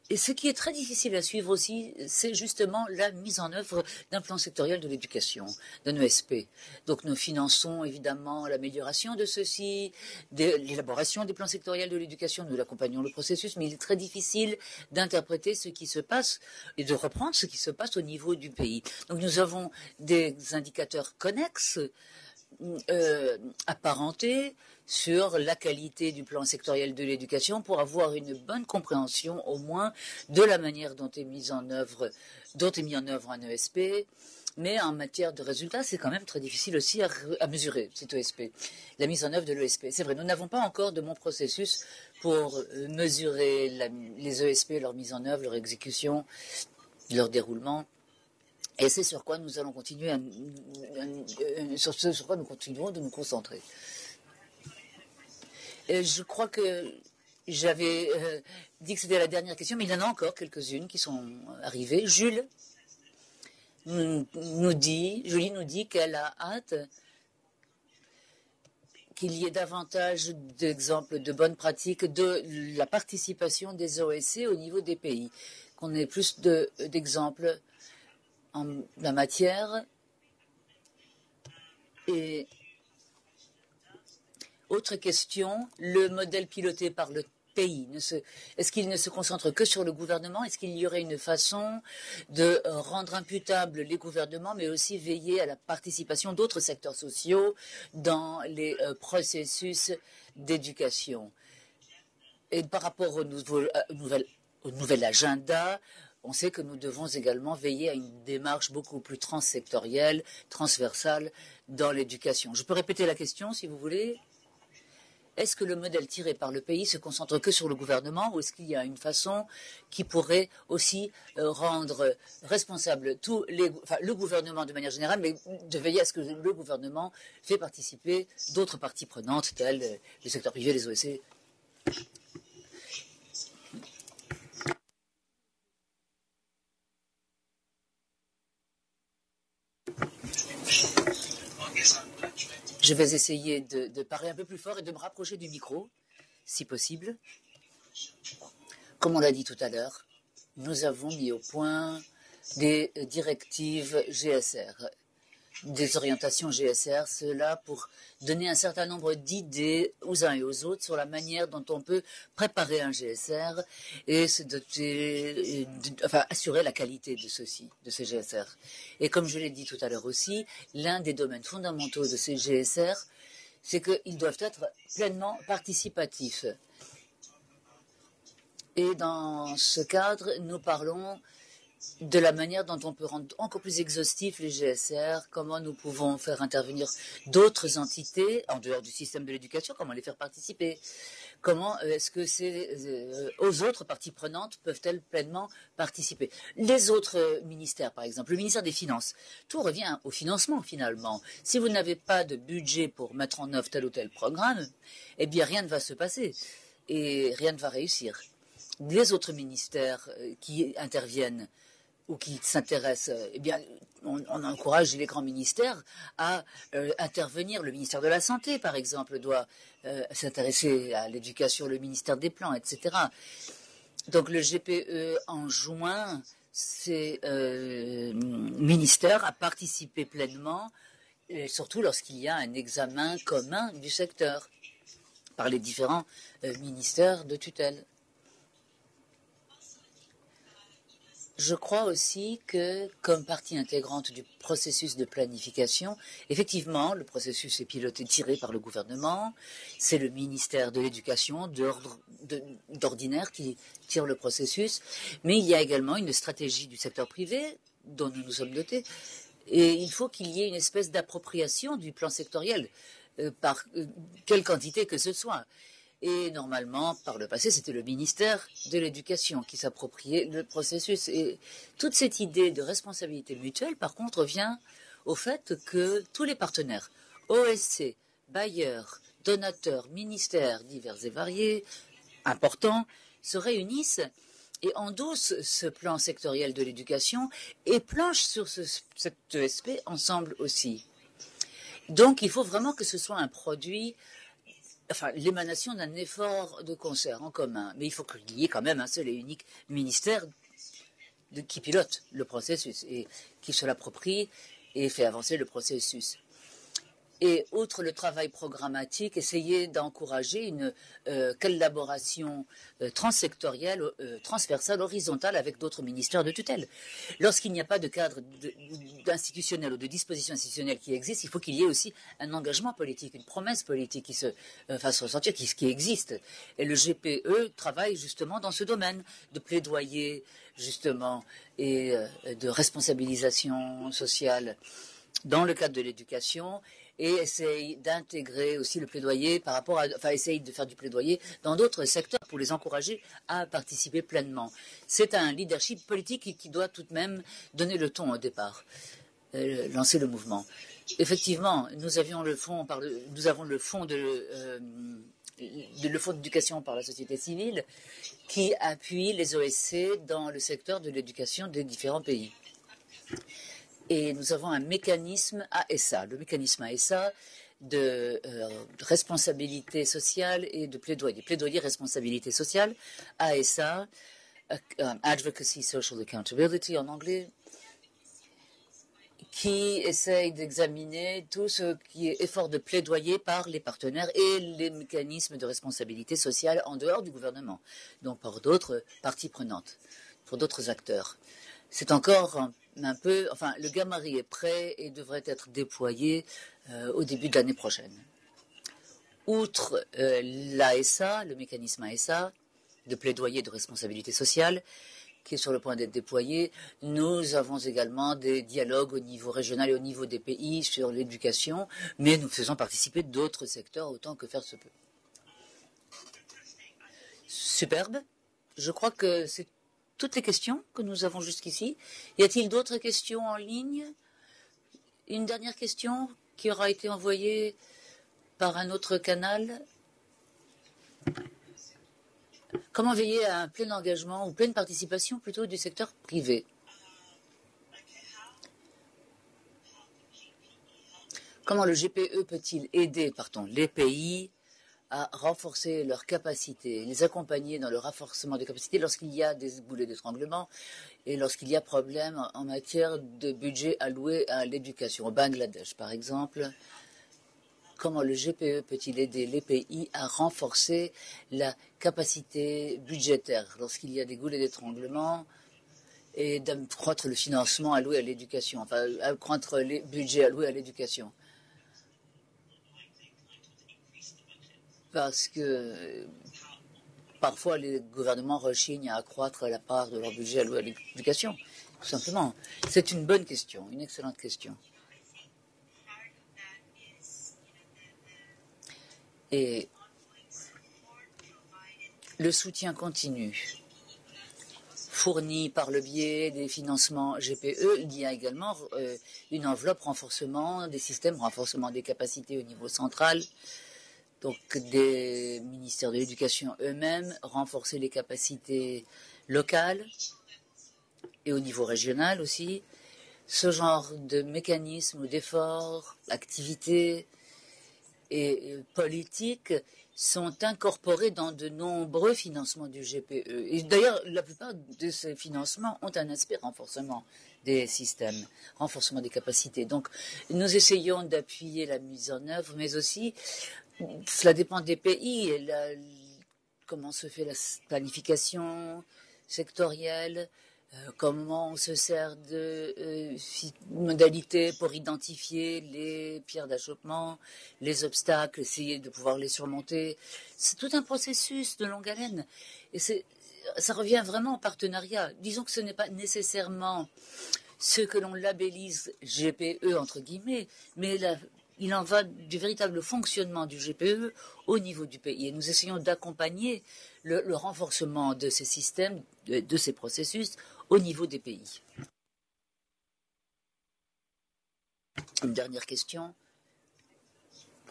Et ce qui est très difficile à suivre aussi, c'est justement la mise en œuvre d'un plan sectoriel de l'éducation, d'un ESP. Donc nous finançons évidemment l'amélioration de ceci, l'élaboration des plans sectoriels de l'éducation, nous accompagnons le processus, mais il est très difficile d'interpréter ce qui se passe et de reprendre ce qui se passe au niveau du pays. Donc nous avons des indicateurs connexes, apparentés sur la qualité du plan sectoriel de l'éducation pour avoir une bonne compréhension au moins de la manière dont est mis en œuvre un ESP. Mais en matière de résultats, c'est quand même très difficile aussi à mesurer cet ESP, la mise en œuvre de l'ESP. C'est vrai, nous n'avons pas encore de bon processus pour mesurer les ESP, leur mise en œuvre, leur exécution, leur déroulement. Et c'est sur quoi nous allons continuer sur quoi nous continuerons de nous concentrer. Et je crois que j'avais dit que c'était la dernière question, mais il y en a encore quelques-unes qui sont arrivées. Julie nous dit qu'elle a hâte qu'il y ait davantage d'exemples de bonnes pratiques de la participation des OSC au niveau des pays, qu'on ait plus d'exemples en la matière. Et Autre question, le modèle piloté par le pays, est-ce qu'il ne se concentre que sur le gouvernement? Est-ce qu'il y aurait une façon de rendre imputables les gouvernements, mais aussi veiller à la participation d'autres secteurs sociaux dans les processus d'éducation? Et par rapport au nouvel agenda, on sait que nous devons également veiller à une démarche beaucoup plus transsectorielle, transversale dans l'éducation. Je peux répéter la question si vous voulez? Est-ce que le modèle tiré par le pays se concentre que sur le gouvernement ou est-ce qu'il y a une façon qui pourrait aussi rendre responsable le gouvernement de manière générale, mais de veiller à ce que le gouvernement fait participer d'autres parties prenantes telles le secteur privé, les OSC? Je vais essayer de parler un peu plus fort et de me rapprocher du micro, si possible. Comme on l'a dit tout à l'heure, nous avons mis au point des directives GSR, des orientations GSR, cela pour donner un certain nombre d'idées aux uns et aux autres sur la manière dont on peut préparer un GSR et assurer la qualité de ces GSR. Et comme je l'ai dit tout à l'heure aussi, l'un des domaines fondamentaux de ces GSR, c'est qu'ils doivent être pleinement participatifs. Et dans ce cadre, nous parlons de la manière dont on peut rendre encore plus exhaustifs les GSR, comment nous pouvons faire intervenir d'autres entités en dehors du système de l'éducation, comment les faire participer, comment est-ce que aux autres parties prenantes peuvent-elles pleinement participer. Les autres ministères, par exemple, le ministère des Finances, tout revient au financement finalement. Si vous n'avez pas de budget pour mettre en œuvre tel ou tel programme, eh bien rien ne va se passer et rien ne va réussir. Les autres ministères qui interviennent ou qui s'intéressent, eh bien, on encourage les grands ministères à intervenir. Le ministère de la Santé, par exemple, doit s'intéresser à l'éducation, le ministère des Plans, etc. Donc le GPE enjoint ces ministères à participer pleinement, et surtout lorsqu'il y a un examen commun du secteur par les différents ministères de tutelle. Je crois aussi que, comme partie intégrante du processus de planification, effectivement, le processus est piloté, tiré par le gouvernement. C'est le ministère de l'Éducation d'ordinaire qui tire le processus. Mais il y a également une stratégie du secteur privé dont nous nous sommes dotés. Et il faut qu'il y ait une espèce d'appropriation du plan sectoriel par quelle quantité que ce soit. Et normalement, par le passé, c'était le ministère de l'Éducation qui s'appropriait le processus. Et toute cette idée de responsabilité mutuelle, par contre, vient au fait que tous les partenaires, OSC, bailleurs, donateurs, ministères divers et variés, importants, se réunissent et endossent ce plan sectoriel de l'éducation et planchent sur cet ESP ensemble aussi. Donc, il faut vraiment que ce soit un produit, l'émanation d'un effort de concert en commun. Mais il faut qu'il y ait quand même un seul et unique ministère qui pilote le processus et qui se l'approprie et fait avancer le processus. Et outre le travail programmatique, essayer d'encourager une collaboration transsectorielle, transversale, horizontale avec d'autres ministères de tutelle. Lorsqu'il n'y a pas de cadre institutionnel ou de disposition institutionnelle qui existe, il faut qu'il y ait aussi un engagement politique, une promesse politique qui se fasse ressentir, qui existe. Et le GPE travaille justement dans ce domaine de plaidoyer, justement, et de responsabilisation sociale dans le cadre de l'éducation, et essaye d'intégrer aussi le plaidoyer essaye de faire du plaidoyer dans d'autres secteurs pour les encourager à participer pleinement. C'est un leadership politique qui doit tout de même donner le ton au départ, lancer le mouvement. Effectivement, nous avons le fonds d'éducation par la société civile qui appuie les OSC dans le secteur de l'éducation des différents pays. Et nous avons un mécanisme ASA, le mécanisme ASA de responsabilité sociale et de plaidoyer responsabilité sociale, ASA, Advocacy Social Accountability en anglais, qui essaye d'examiner tout ce qui est effort de plaidoyer par les partenaires et les mécanismes de responsabilité sociale en dehors du gouvernement, donc par d'autres parties prenantes, pour d'autres acteurs. C'est encore un peu, enfin, le gabarit est prêt et devrait être déployé au début de l'année prochaine. Outre l'ASA, le mécanisme ASA, de plaidoyer de responsabilité sociale, qui est sur le point d'être déployé, nous avons également des dialogues au niveau régional et au niveau des pays sur l'éducation, mais nous faisons participer d'autres secteurs autant que faire se peut. Superbe. Je crois que c'est toutes les questions que nous avons jusqu'ici. Y a-t-il d'autres questions en ligne? Une dernière question qui aura été envoyée par un autre canal. Comment veiller à un plein engagement ou pleine participation plutôt du secteur privé? Comment le GPE peut-il aider, les pays à renforcer leurs capacités, les accompagner dans le renforcement des capacités lorsqu'il y a des goulets d'étranglement et lorsqu'il y a problème en matière de budget alloué à l'éducation? Au Bangladesh, par exemple, comment le GPE peut-il aider les pays à renforcer la capacité budgétaire lorsqu'il y a des goulets d'étranglement et d'accroître le financement alloué à l'éducation, enfin, accroître les budgets alloués à l'éducation? Parce que parfois les gouvernements rechignent à accroître la part de leur budget alloué à l'éducation, tout simplement. C'est une bonne question, une excellente question. Et le soutien continu fourni par le biais des financements GPE, il y a également une enveloppe renforcement des systèmes, renforcement des capacités au niveau central, donc des ministères de l'éducation eux-mêmes, renforcer les capacités locales et au niveau régional aussi. Ce genre de mécanismes ou d'efforts, activités et politiques sont incorporés dans de nombreux financements du GPE. Et d'ailleurs, la plupart de ces financements ont un aspect renforcement des systèmes, renforcement des capacités. Donc, nous essayons d'appuyer la mise en œuvre, mais aussi, cela dépend des pays, comment se fait la planification sectorielle, comment on se sert de modalités pour identifier les pierres d'achoppement, les obstacles, essayer de pouvoir les surmonter. C'est tout un processus de longue haleine. Et ça revient vraiment au partenariat. Disons que ce n'est pas nécessairement ce que l'on labellise GPE, entre guillemets, mais il en va du véritable fonctionnement du GPE au niveau du pays. Et nous essayons d'accompagner le renforcement de ces systèmes, de ces processus, au niveau des pays. Une dernière question.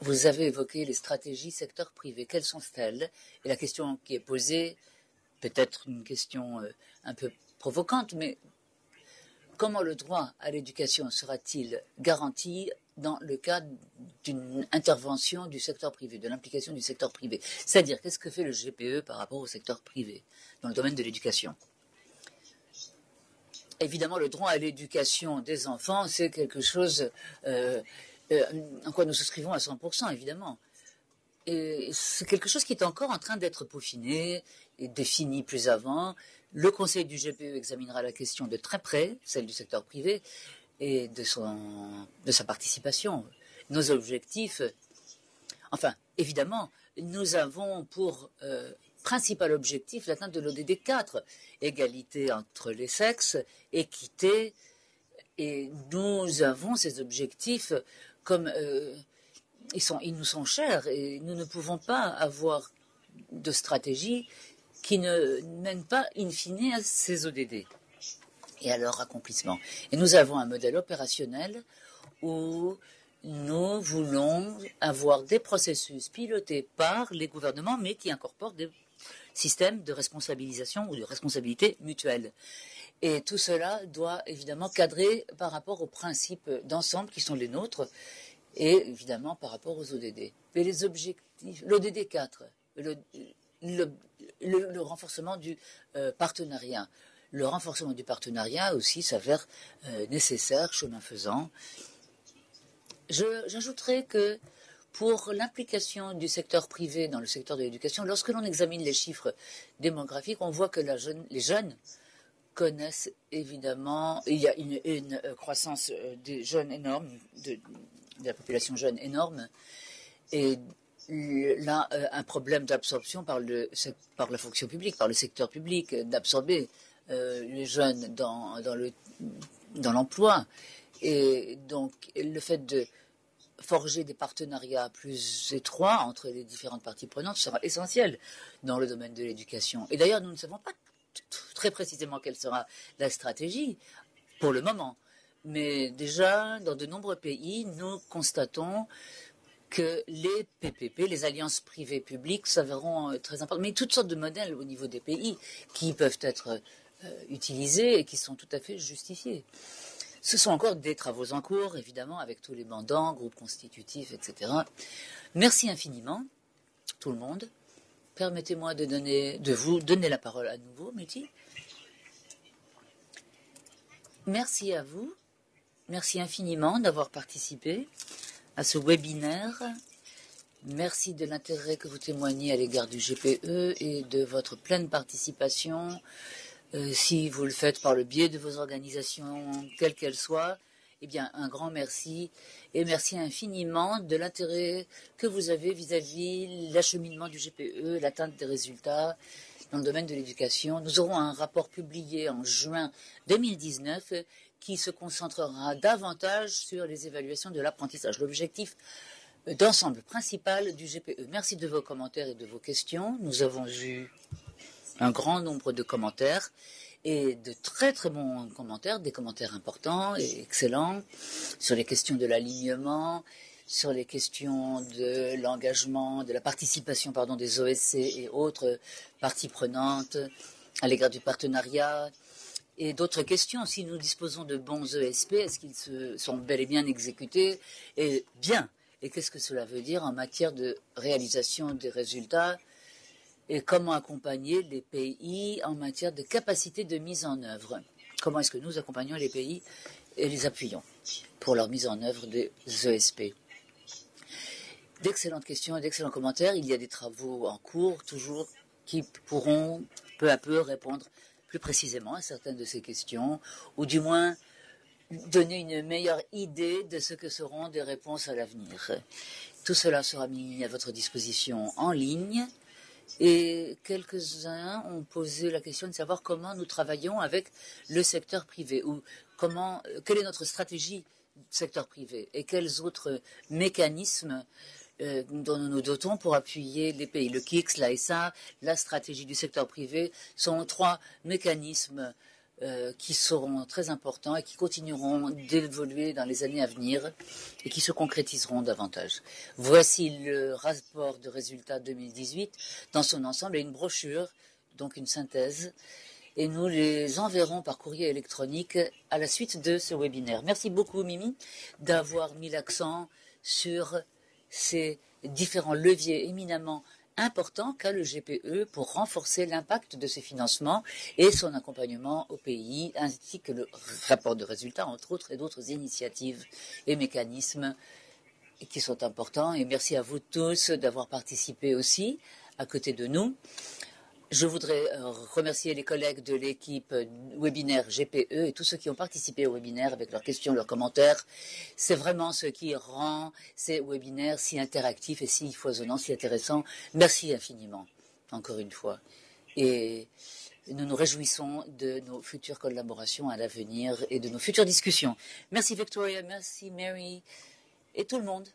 Vous avez évoqué les stratégies secteur privé. Quelles sont-elles? Et la question qui est posée, peut-être une question un peu provocante, mais comment le droit à l'éducation sera-t-il garanti dans le cadre d'une intervention du secteur privé, de l'implication du secteur privé? C'est-à-dire, qu'est-ce que fait le GPE par rapport au secteur privé dans le domaine de l'éducation? Évidemment, le droit à l'éducation des enfants, c'est quelque chose en quoi nous souscrivons à 100%, évidemment. Et c'est quelque chose qui est encore en train d'être peaufiné et défini plus avant. Le Conseil du GPE examinera la question de très près, celle du secteur privé, et de sa participation. Nos objectifs, enfin, évidemment, nous avons pour principal objectif l'atteinte de l'ODD 4, égalité entre les sexes, équité, et nous avons ces objectifs comme ils nous sont chers, et nous ne pouvons pas avoir de stratégie qui ne mène pas in fine à ces ODD et à leur accomplissement. Et nous avons un modèle opérationnel où nous voulons avoir des processus pilotés par les gouvernements, mais qui incorporent des systèmes de responsabilisation ou de responsabilité mutuelle. Et tout cela doit évidemment cadrer par rapport aux principes d'ensemble qui sont les nôtres et évidemment par rapport aux ODD. Mais les objectifs, l'ODD 4, le renforcement du partenariat, le renforcement du partenariat aussi s'avère nécessaire, chemin faisant. J'ajouterai que pour l'implication du secteur privé dans le secteur de l'éducation, lorsque l'on examine les chiffres démographiques, on voit que les jeunes connaissent évidemment, il y a une croissance des jeunes énorme, de la population jeune énorme, et là, un problème d'absorption par la fonction publique, par le secteur public, d'absorber les jeunes dans l'emploi. Et donc, le fait de forger des partenariats plus étroits entre les différentes parties prenantes sera essentiel dans le domaine de l'éducation. Et d'ailleurs, nous ne savons pas très précisément quelle sera la stratégie pour le moment. Mais déjà, dans de nombreux pays, nous constatons que les PPP, les alliances privées publiques, s'avéreront très importantes. Mais toutes sortes de modèles au niveau des pays qui peuvent être utilisés et qui sont tout à fait justifiés. Ce sont encore des travaux en cours, évidemment, avec tous les mandants, groupes constitutifs, etc. Merci infiniment, tout le monde. Permettez-moi de vous donner la parole à nouveau, Muti. Merci à vous. Merci infiniment d'avoir participé à ce webinaire. Merci de l'intérêt que vous témoignez à l'égard du GPE et de votre pleine participation. Si vous le faites par le biais de vos organisations, quelles qu'elles soient, eh bien, un grand merci. Et merci infiniment de l'intérêt que vous avez vis-à-vis l'acheminement du GPE, l'atteinte des résultats dans le domaine de l'éducation. Nous aurons un rapport publié en juin 2019 qui se concentrera davantage sur les évaluations de l'apprentissage, l'objectif d'ensemble principal du GPE. Merci de vos commentaires et de vos questions. Nous avons eu un grand nombre de commentaires et de très très bons commentaires, des commentaires importants et excellents sur les questions de l'alignement, sur les questions de l'engagement, de la participation des OSC et autres parties prenantes à l'égard du partenariat et d'autres questions. Si nous disposons de bons ESP, est-ce qu'ils sont bel et bien exécutés et bien? Et qu'est-ce que cela veut dire en matière de réalisation des résultats? Et comment accompagner les pays en matière de capacité de mise en œuvre? Comment est-ce que nous accompagnons les pays et les appuyons pour leur mise en œuvre des ESP? D'excellentes questions et d'excellents commentaires. Il y a des travaux en cours, toujours, qui pourront peu à peu répondre plus précisément à certaines de ces questions, ou du moins donner une meilleure idée de ce que seront des réponses à l'avenir. Tout cela sera mis à votre disposition en ligne. Et quelques-uns ont posé la question de savoir comment nous travaillons avec le secteur privé ou quelle est notre stratégie secteur privé et quels autres mécanismes dont nous nous dotons pour appuyer les pays. Le KIX, l'AESA, la stratégie du secteur privé sont trois mécanismes qui seront très importants et qui continueront d'évoluer dans les années à venir et qui se concrétiseront davantage. Voici le rapport de résultats 2018 dans son ensemble et une brochure, donc une synthèse, et nous les enverrons par courrier électronique à la suite de ce webinaire. Merci beaucoup, Mimi, d'avoir mis l'accent sur ces différents leviers éminemment important qu'a le GPE pour renforcer l'impact de ses financements et son accompagnement au pays, ainsi que le rapport de résultats, entre autres, et d'autres initiatives et mécanismes qui sont importants. Et merci à vous tous d'avoir participé aussi à côté de nous. Je voudrais remercier les collègues de l'équipe webinaire GPE et tous ceux qui ont participé au webinaire avec leurs questions, leurs commentaires. C'est vraiment ce qui rend ces webinaires si interactifs et si foisonnants, si intéressants. Merci infiniment, encore une fois. Et nous nous réjouissons de nos futures collaborations à l'avenir et de nos futures discussions. Merci Victoria, merci Mary et tout le monde.